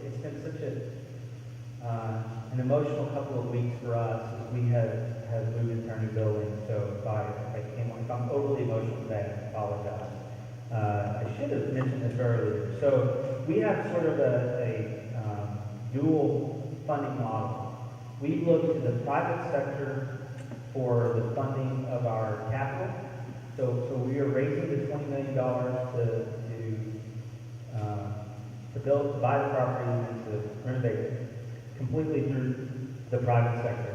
It's been such an emotional couple of weeks for us as we have moved into our new building. So if I'm overly emotional today, I apologize. I should have mentioned this earlier. So we have sort of a dual funding model. We look to the private sector for the funding of our capital. So we are raising the $20 million to buy the property and to renovate it completely through the private sector.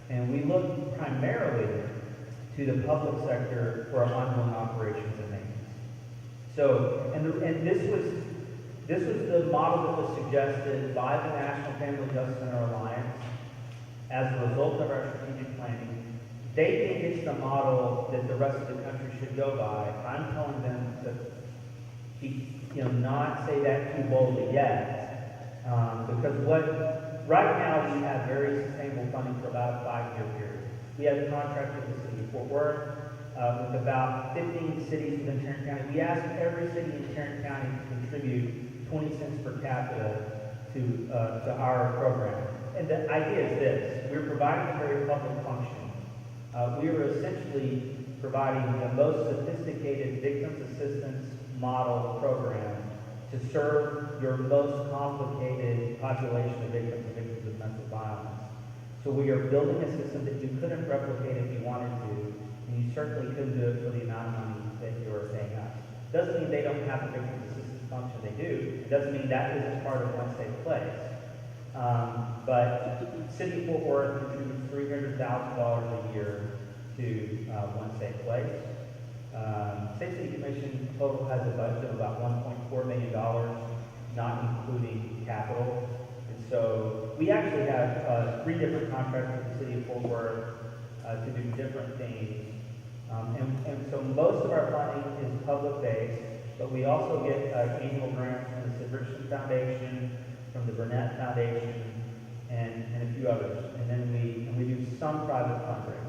And we look primarily to the public sector for our ongoing operations and maintenance. So, and this was the model that was suggested by the National Family Justice Center Alliance as a result of our strategic planning. They think it's the model that the rest of the country should go by. I'm telling them to not say that too boldly yet, because right now we have very sustainable funding for about a 5-year period. We have a contract with the city of Fort Worth, with about 15 cities within Tarrant County. We asked every city in Tarrant County to contribute 20 cents per capita to our program. And the idea is this: we're providing a very public function. We are essentially providing the most sophisticated victims assistance model program to serve your most complicated population of victims of domestic violence. So we are building a system that you couldn't replicate if you wanted to, and you certainly couldn't do it for the amount of money that you're paying us. Doesn't mean they don't have the victim assistance function, they do. It doesn't mean that isn't part of One Safe Place. But City of Fort Worth contributes $300,000 a year to One Safe Place. State City Commission total has a budget of about $1.4 million, not including capital. And so we actually have 3 different contracts with the City of Fort Worth to do different things. And so most of our funding is public-based, but we also get annual grants from the Sid Richardson Foundation, from the Burnett Foundation, and a few others. And then we do some private fundraising.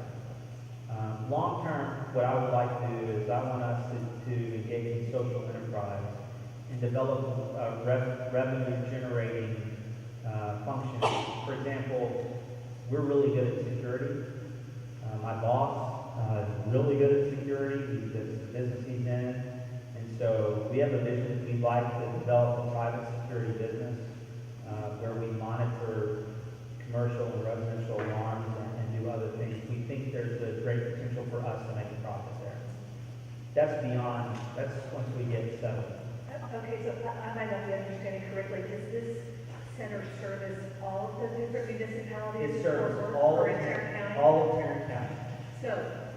Long term, what I would like to do is I want us to engage in social enterprise and develop revenue-generating functions. For example, we're really good at security. My boss is really good at security. He's the business he's in. And so we have a vision that we'd like to develop a private security business where we monitor commercial and residential alarms and do other things. We think there's a great potential for us to make a profit there. That's once we get settled. Okay, so I might not be understanding correctly. Does this center service all of the different municipalities? It serves or all of in Tarrant County? all of Tarrant County. So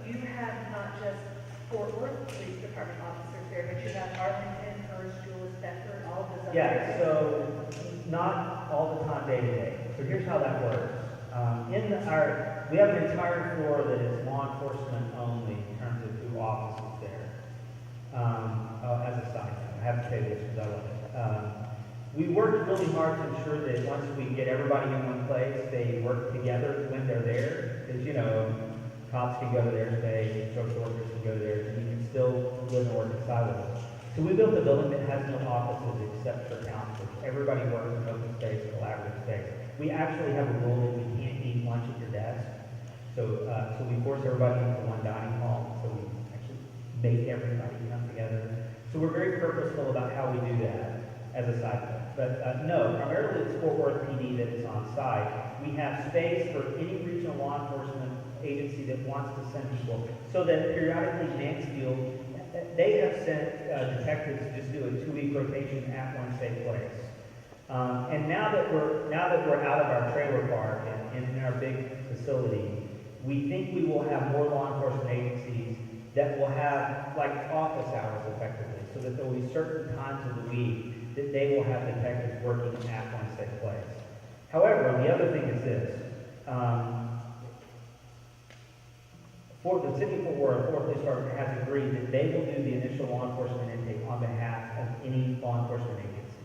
you have not just Fort Worth Police Department officers there, but you have Arlington, Hearst, Julius, Bedford, all of those other Yeah, areas? so not all the time, day to day. So here's how that works. We have an entire floor that is law enforcement only in terms of who offices there. As a side note, I have to say this because I love it. We worked really hard to ensure that once we get everybody in one place, they work together when they're there. Because, cops can go to their space, social workers can go to theirs, and you can still live and work in silos. So we built a building that has no offices except for counselors. Everybody works in open space, collaborative space. We actually have a rule that we can't eat lunch at your desk. So we force everybody into one dining hall. So we actually make everybody come together. So we're very purposeful about how we do that as a side note. But no, primarily it's Fort Worth PD that is on site. We have space for any regional law enforcement agency that wants to send people. So that periodically Mansfield, they have sent detectives to just do a 2-week rotation at One Safe Place. And now that we're out of our trailer park and in our big facility, we think we will have more law enforcement agencies that will have like office hours effectively, so that there will be certain times of the week that they will have detectives working at One Safe Place. However, the other thing is this. For the City of Fort Worth, Fort Police Department has agreed that they will do the initial law enforcement intake on behalf of any law enforcement agency.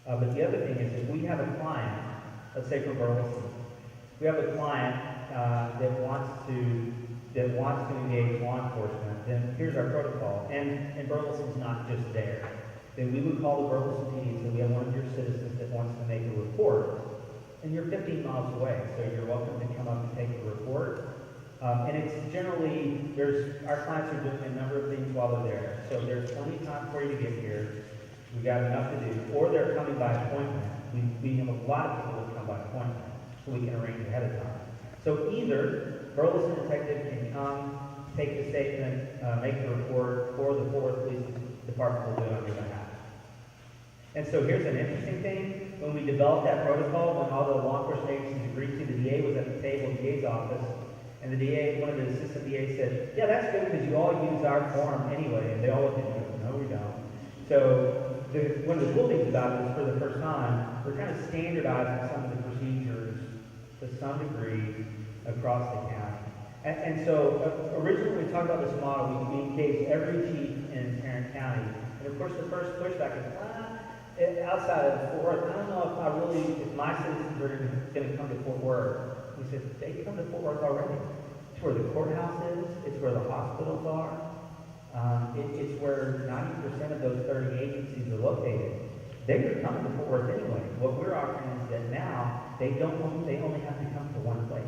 But the other thing is if we have a client, let's say for Burleson, we have a client that wants to engage law enforcement, then here's our protocol. And Burleson's not just there. Then we would call the Burleson PD and say, we have one of your citizens that wants to make a report, and you're 15 miles away, so you're welcome to come up and take a report. And it's generally, our clients are doing a number of things while they're there. So there's plenty of time for you to get here. We got enough to do. Or they're coming by appointment. We have a lot of people that come by appointment, so we can arrange ahead of time. So either Burleson detective can come, take the statement, make the report, or the Fort Worth Police Department will do it on your behalf. And so here's an interesting thing. When we developed that protocol, when all the law enforcement agencies agreed to, the DA was at the table in the DA's office, and the DA, one of the assistant DAs said, yeah, that's good because you all use our form anyway. And they all looked at me, no, we don't. So one of the cool things about this, for the first time, we're kind of standardizing some of the procedures to some degree across the county. And so originally when we talked about this model, we engaged every chief in Tarrant County. And of course the first pushback is, outside of Fort Worth, I don't know if my citizens are going to come to Fort Worth. We said, they come to Fort Worth already. It's where the courthouse is, it's where the hospitals are. It's where 90% of those 30 agencies are located. They were coming to Fort Worth anyway. What we're offering is that now they only have to come to one place.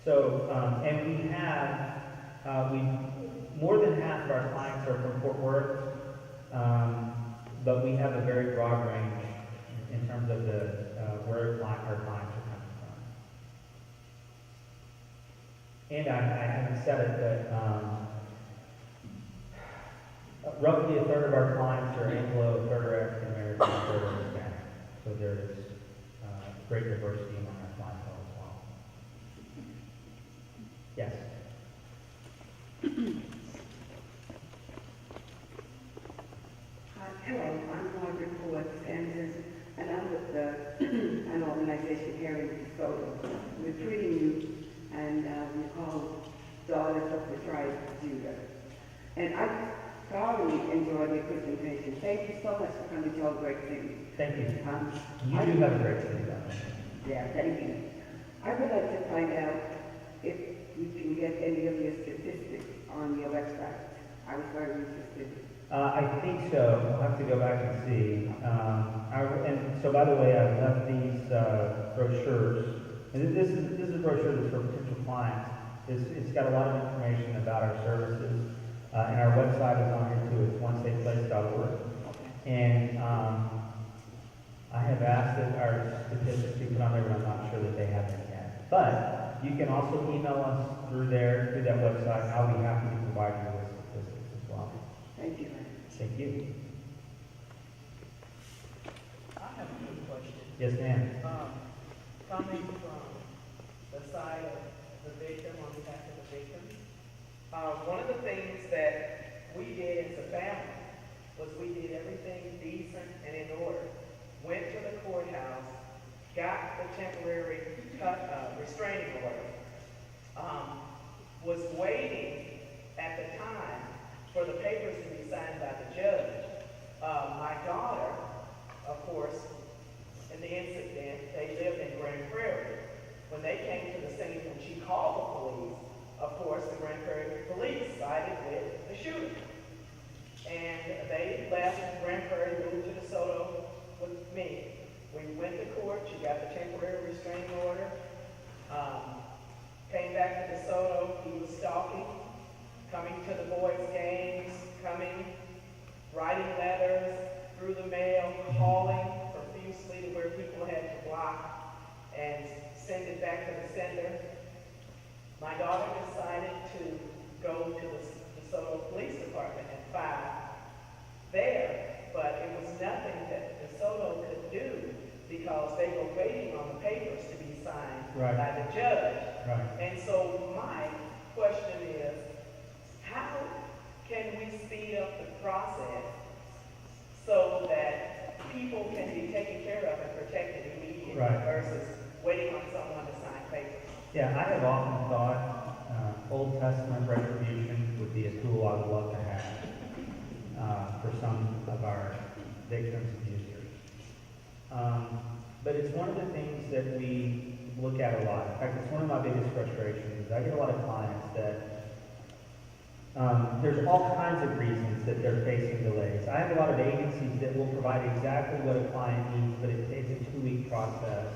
So, and we have, more than half of our clients are from Fort Worth, but we have a very broad range in terms of where our clients are coming from. And I haven't said it, but roughly a third of our clients are Anglo, a third are African American, a third are Hispanic. So there's great diversity among our clientele as well. Yes. Hello, I'm Margaret Ford Kansas, and I'm with an organization here in DeSoto. We're treating you, and we call Daughters of the Tribe of Judah. And I thoroughly enjoyed your presentation. Thank you so much for coming to our great city. Thank you. You do have a great city, though. Yeah, thank you. I would like to find out if you can get any of your statistics on your website. I was very interested. I think so. I'll have to go back and see. And so, by the way, I've left these brochures. And this is a brochure that's for potential clients. It's got a lot of information about our services. And our website is on here too. It's onesafeplace.org. And I have asked that our statistics be put on there, but I'm not sure that they have it yet. But you can also email us through that website. I'll be happy to provide you with statistics as well. Thank you. Thank you. I have a good question. Yes, ma'am. Coming from the side of the victim, on behalf of the victim, one of the things that we did as a family was we did everything decent and in order. Went to the courthouse, got the temporary restraining order, was waiting at the time for the papers to be signed by the judge. My daughter, of course, in the incident, they lived in Grand Prairie. When they came to the scene and she called the police, of course, the Grand Prairie police sided with the shooter. And they left Grand Prairie, moved to DeSoto with me. We went to court, she got the temporary restraining order, came back to DeSoto, he was stalking, coming to the boys' games, writing letters through the mail, calling profusely to where people had to block and send it back to the sender. My daughter decided to go to the DeSoto Police Department and file there, but it was nothing that DeSoto could do because they were waiting on the papers to be signed Right. by the judge. Right. And so my question is, how can we speed up the process so that people can be taken care of and protected immediately Right. versus waiting on someone to sign papers? Yeah, I have often thought Old Testament retribution would be a tool I would love to have for some of our victims and users. But it's one of the things that we look at a lot. In fact, it's one of my biggest frustrations. I get a lot of clients that there's all kinds of reasons that they're facing delays. I have a lot of agencies that will provide exactly what a client needs, but it takes a 2-week process.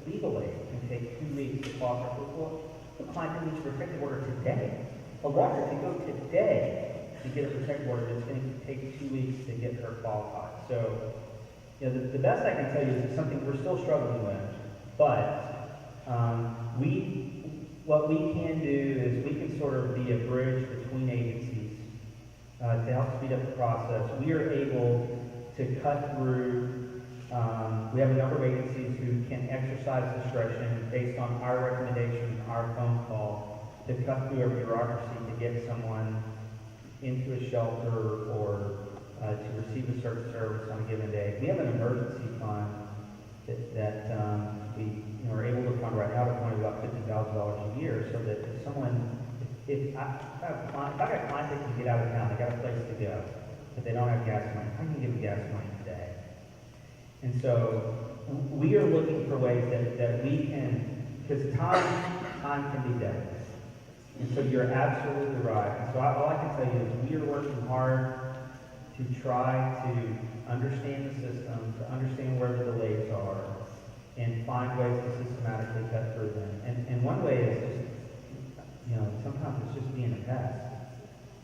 Legal aid can take 2 weeks to qualify for court. The client needs a protective order today. A lawyer can go today to get a protective order. It's going to take 2 weeks to get her qualified. So, the best I can tell you is it's something we're still struggling with, but what we can do is we can sort of be a bridge between agencies to help speed up the process. We are able to cut through. We have a number of agencies who can exercise discretion based on our recommendation, our phone call, to cut through a bureaucracy to get someone into a shelter or to receive a search service on a given day. We have an emergency fund that we are able to fund right now to point about $50,000 a year, so that if I got a client that can get out of town, they got a place to go, but they don't have gas money, I can give them gas money today. And so we are looking for ways that we can, because time can be dead. And so you're absolutely right. And so all I can tell you is we are working hard to try to understand the system, to understand where the delays are, and find ways to systematically cut through them. And one way is just, sometimes it's just being a pest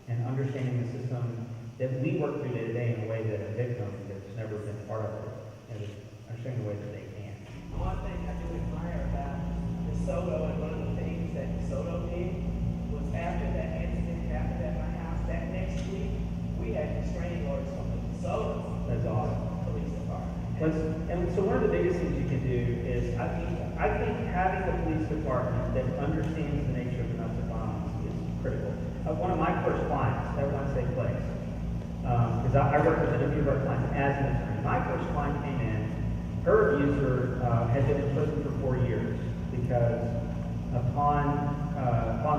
and understanding the system that we work through day to day in a way that a victim that's never been part of it, and just understanding the way that they can. One thing I do admire about DeSoto, and one of the things that DeSoto did, was after that incident happened at my house, that next week, we had restraining orders from the DeSoto That's awesome. police department. And so one of the biggest things you can do is, I think having a police department that understands the nature of domestic violence is critical. One of my first clients at One Safe Place, because I represent a few of our clients as an attorney. My first client came in, her abuser had been in prison for 4 years because upon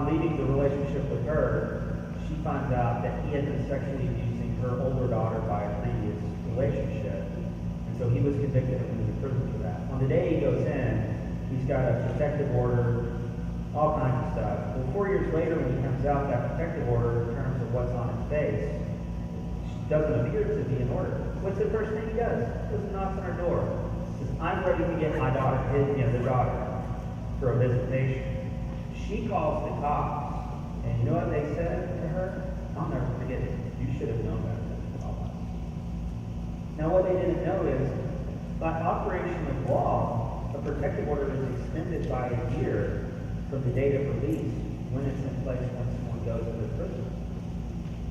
leaving the relationship with her, she finds out that he had been sexually abusing her older daughter by a previous relationship. And so he was convicted and went to prison for that. On the day he goes in, he's got a protective order, all kinds of stuff. Well, 4 years later, when he comes out, that protective order, in terms of what's on his face, doesn't appear to be in order. What's the first thing he does? Goes and knocks on her door. Says, I'm ready to get my daughter, the daughter, for a visitation. She calls the cops, and you know what they said to her? I'll never forget it. You should have known better than to call us. Now, what they didn't know is, by operation of law, a protective order is extended by a year from the date of release when it's in place when someone goes into prison.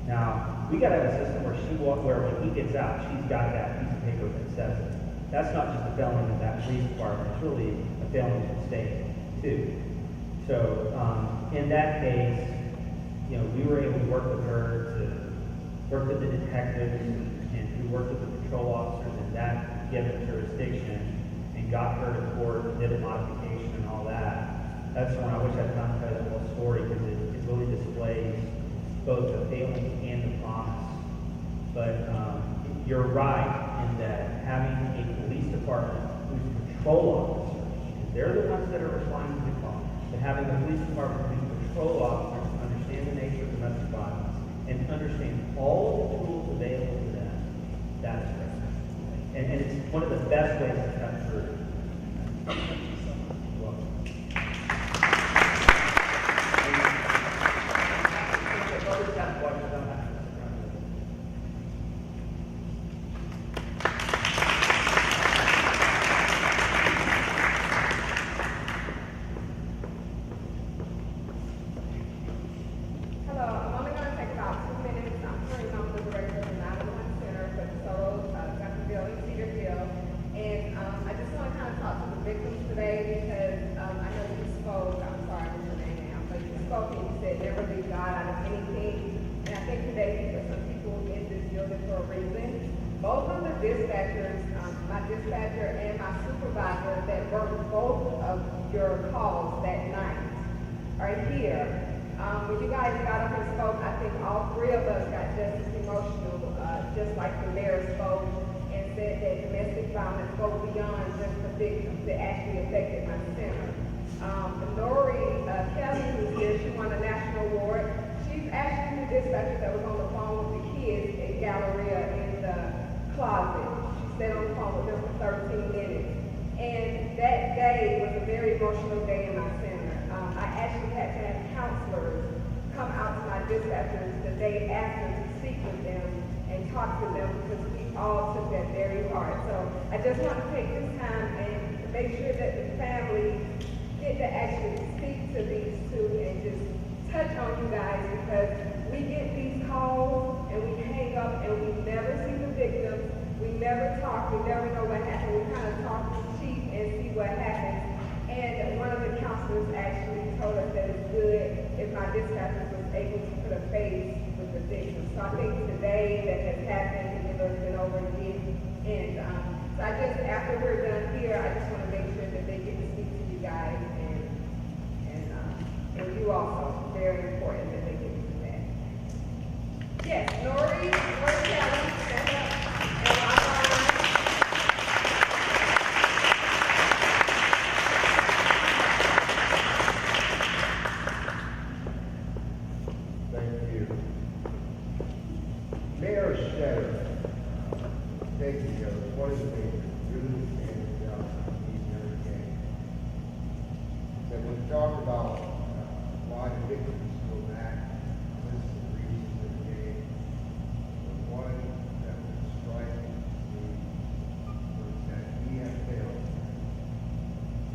Now, we got to have a system where when he gets out, she's got that piece of paper that says it. That's not just a felony of that police department, it's really a felony of the state, too. So, in that case, we were able to work with her, to work with the detectives, and we worked with the patrol officers in that given jurisdiction, and got her to court, did a modification and all that. That's when I wish I had time to tell the whole story, because it really displays both the failing and the promise. But you're right in that having a police department whose patrol officers, because they're the ones that are responding to the call, but having a police department whose patrol officers understand the nature of domestic violence and understand all of the tools available to them, that is great. And it's one of the best ways to cut through. You're welcome. Hello, I'm only going to take about 2 minutes. I'm currently on the director of the 911 Center for DeSoto, Jacksonville, and Cedarville. And I just want to kind of talk to the victims today because I know you spoke, I'm sorry, I don't know your name now, but you spoke and you said never leave God out of anything. And I think today because some people in this building for a reason. Both of the dispatchers, my dispatcher and my supervisor that worked both of your calls that night are here. When you guys got up and spoke, I think all 3 of us got just as emotional, just like the mayor spoke and said that domestic violence goes beyond just the victims. It actually affected my center. Lori Kelly, who's here, she won a national award. She's actually the dispatcher that was on the phone with the kids at Galleria in the closet. She stayed on the phone with them for 13 minutes. And that day was a very emotional day in my center. I actually had to have counselors come out to my dispatchers the day after to speak with them and talk to them because we all took that very hard. So I just want to take this time and to make sure that the family get to actually speak to these 2 and just touch on you guys because we get these calls and we hang up and we never see the victims. We never talk. We never know what happened. We kind of talk to cheat and see what happens. And one of the counselors actually told us that it's good if my dispatcher was able to put a face with the victim. So I think today that has happened, it has been over again. And so I just, after we're done here, I just want to make sure that they get to speak to you guys and you also. Very important that they get to do that. Yes, Lori Kelly, stand up. And one of the things that really stands out to me here again is that when we talk about why the victims go back, this is the reasons that they gave. The one that was striking to me was that we have failed.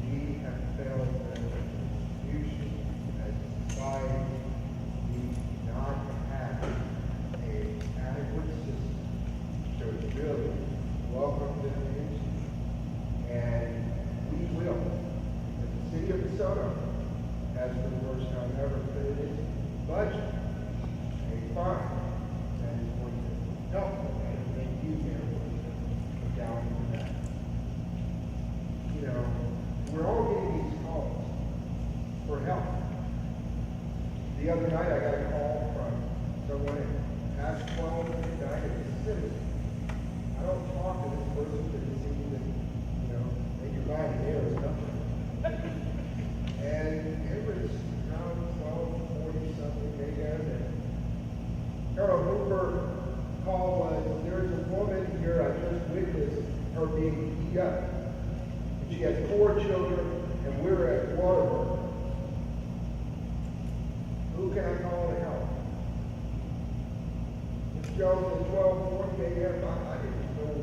We have failed as an institution, as a society. We do not have an adequate system to really welcome them into. And we will. The city of DeSoto has for the first time ever put in its budget a fund that is going to help them and make you put down for that. You know, we're all getting these calls for help. The other night I got a call from someone at past 12 midnight at the city. I don't talk to this person because it seems that, you know, make your mind there is nothing. And it was around 12:40 something, maybe I said. Carol Hooper call was, there's a woman here, I just witnessed her being beat up. And she has 4 children, and we're at Waterworks. Who can I call to help? Ms. Jones at 12:40 a.m. I didn't know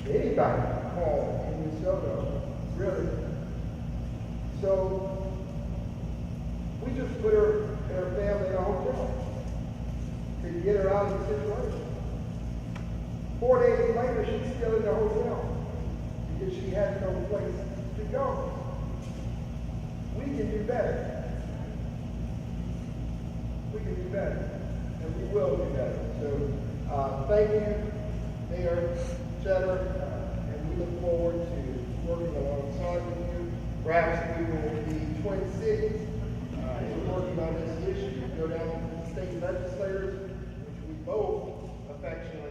anybody to call in DeSoto, really. So we just put her and her family in a hotel to get her out of the situation. 4 days later, she's still in the hotel because she has no place to go. We can do better. We can do better, and we will do better. So thank you, Mayor Shetter, and we look forward to working alongside with you. Perhaps we will be twin cities in working on this issue. Go down to the state legislators, which we both affectionately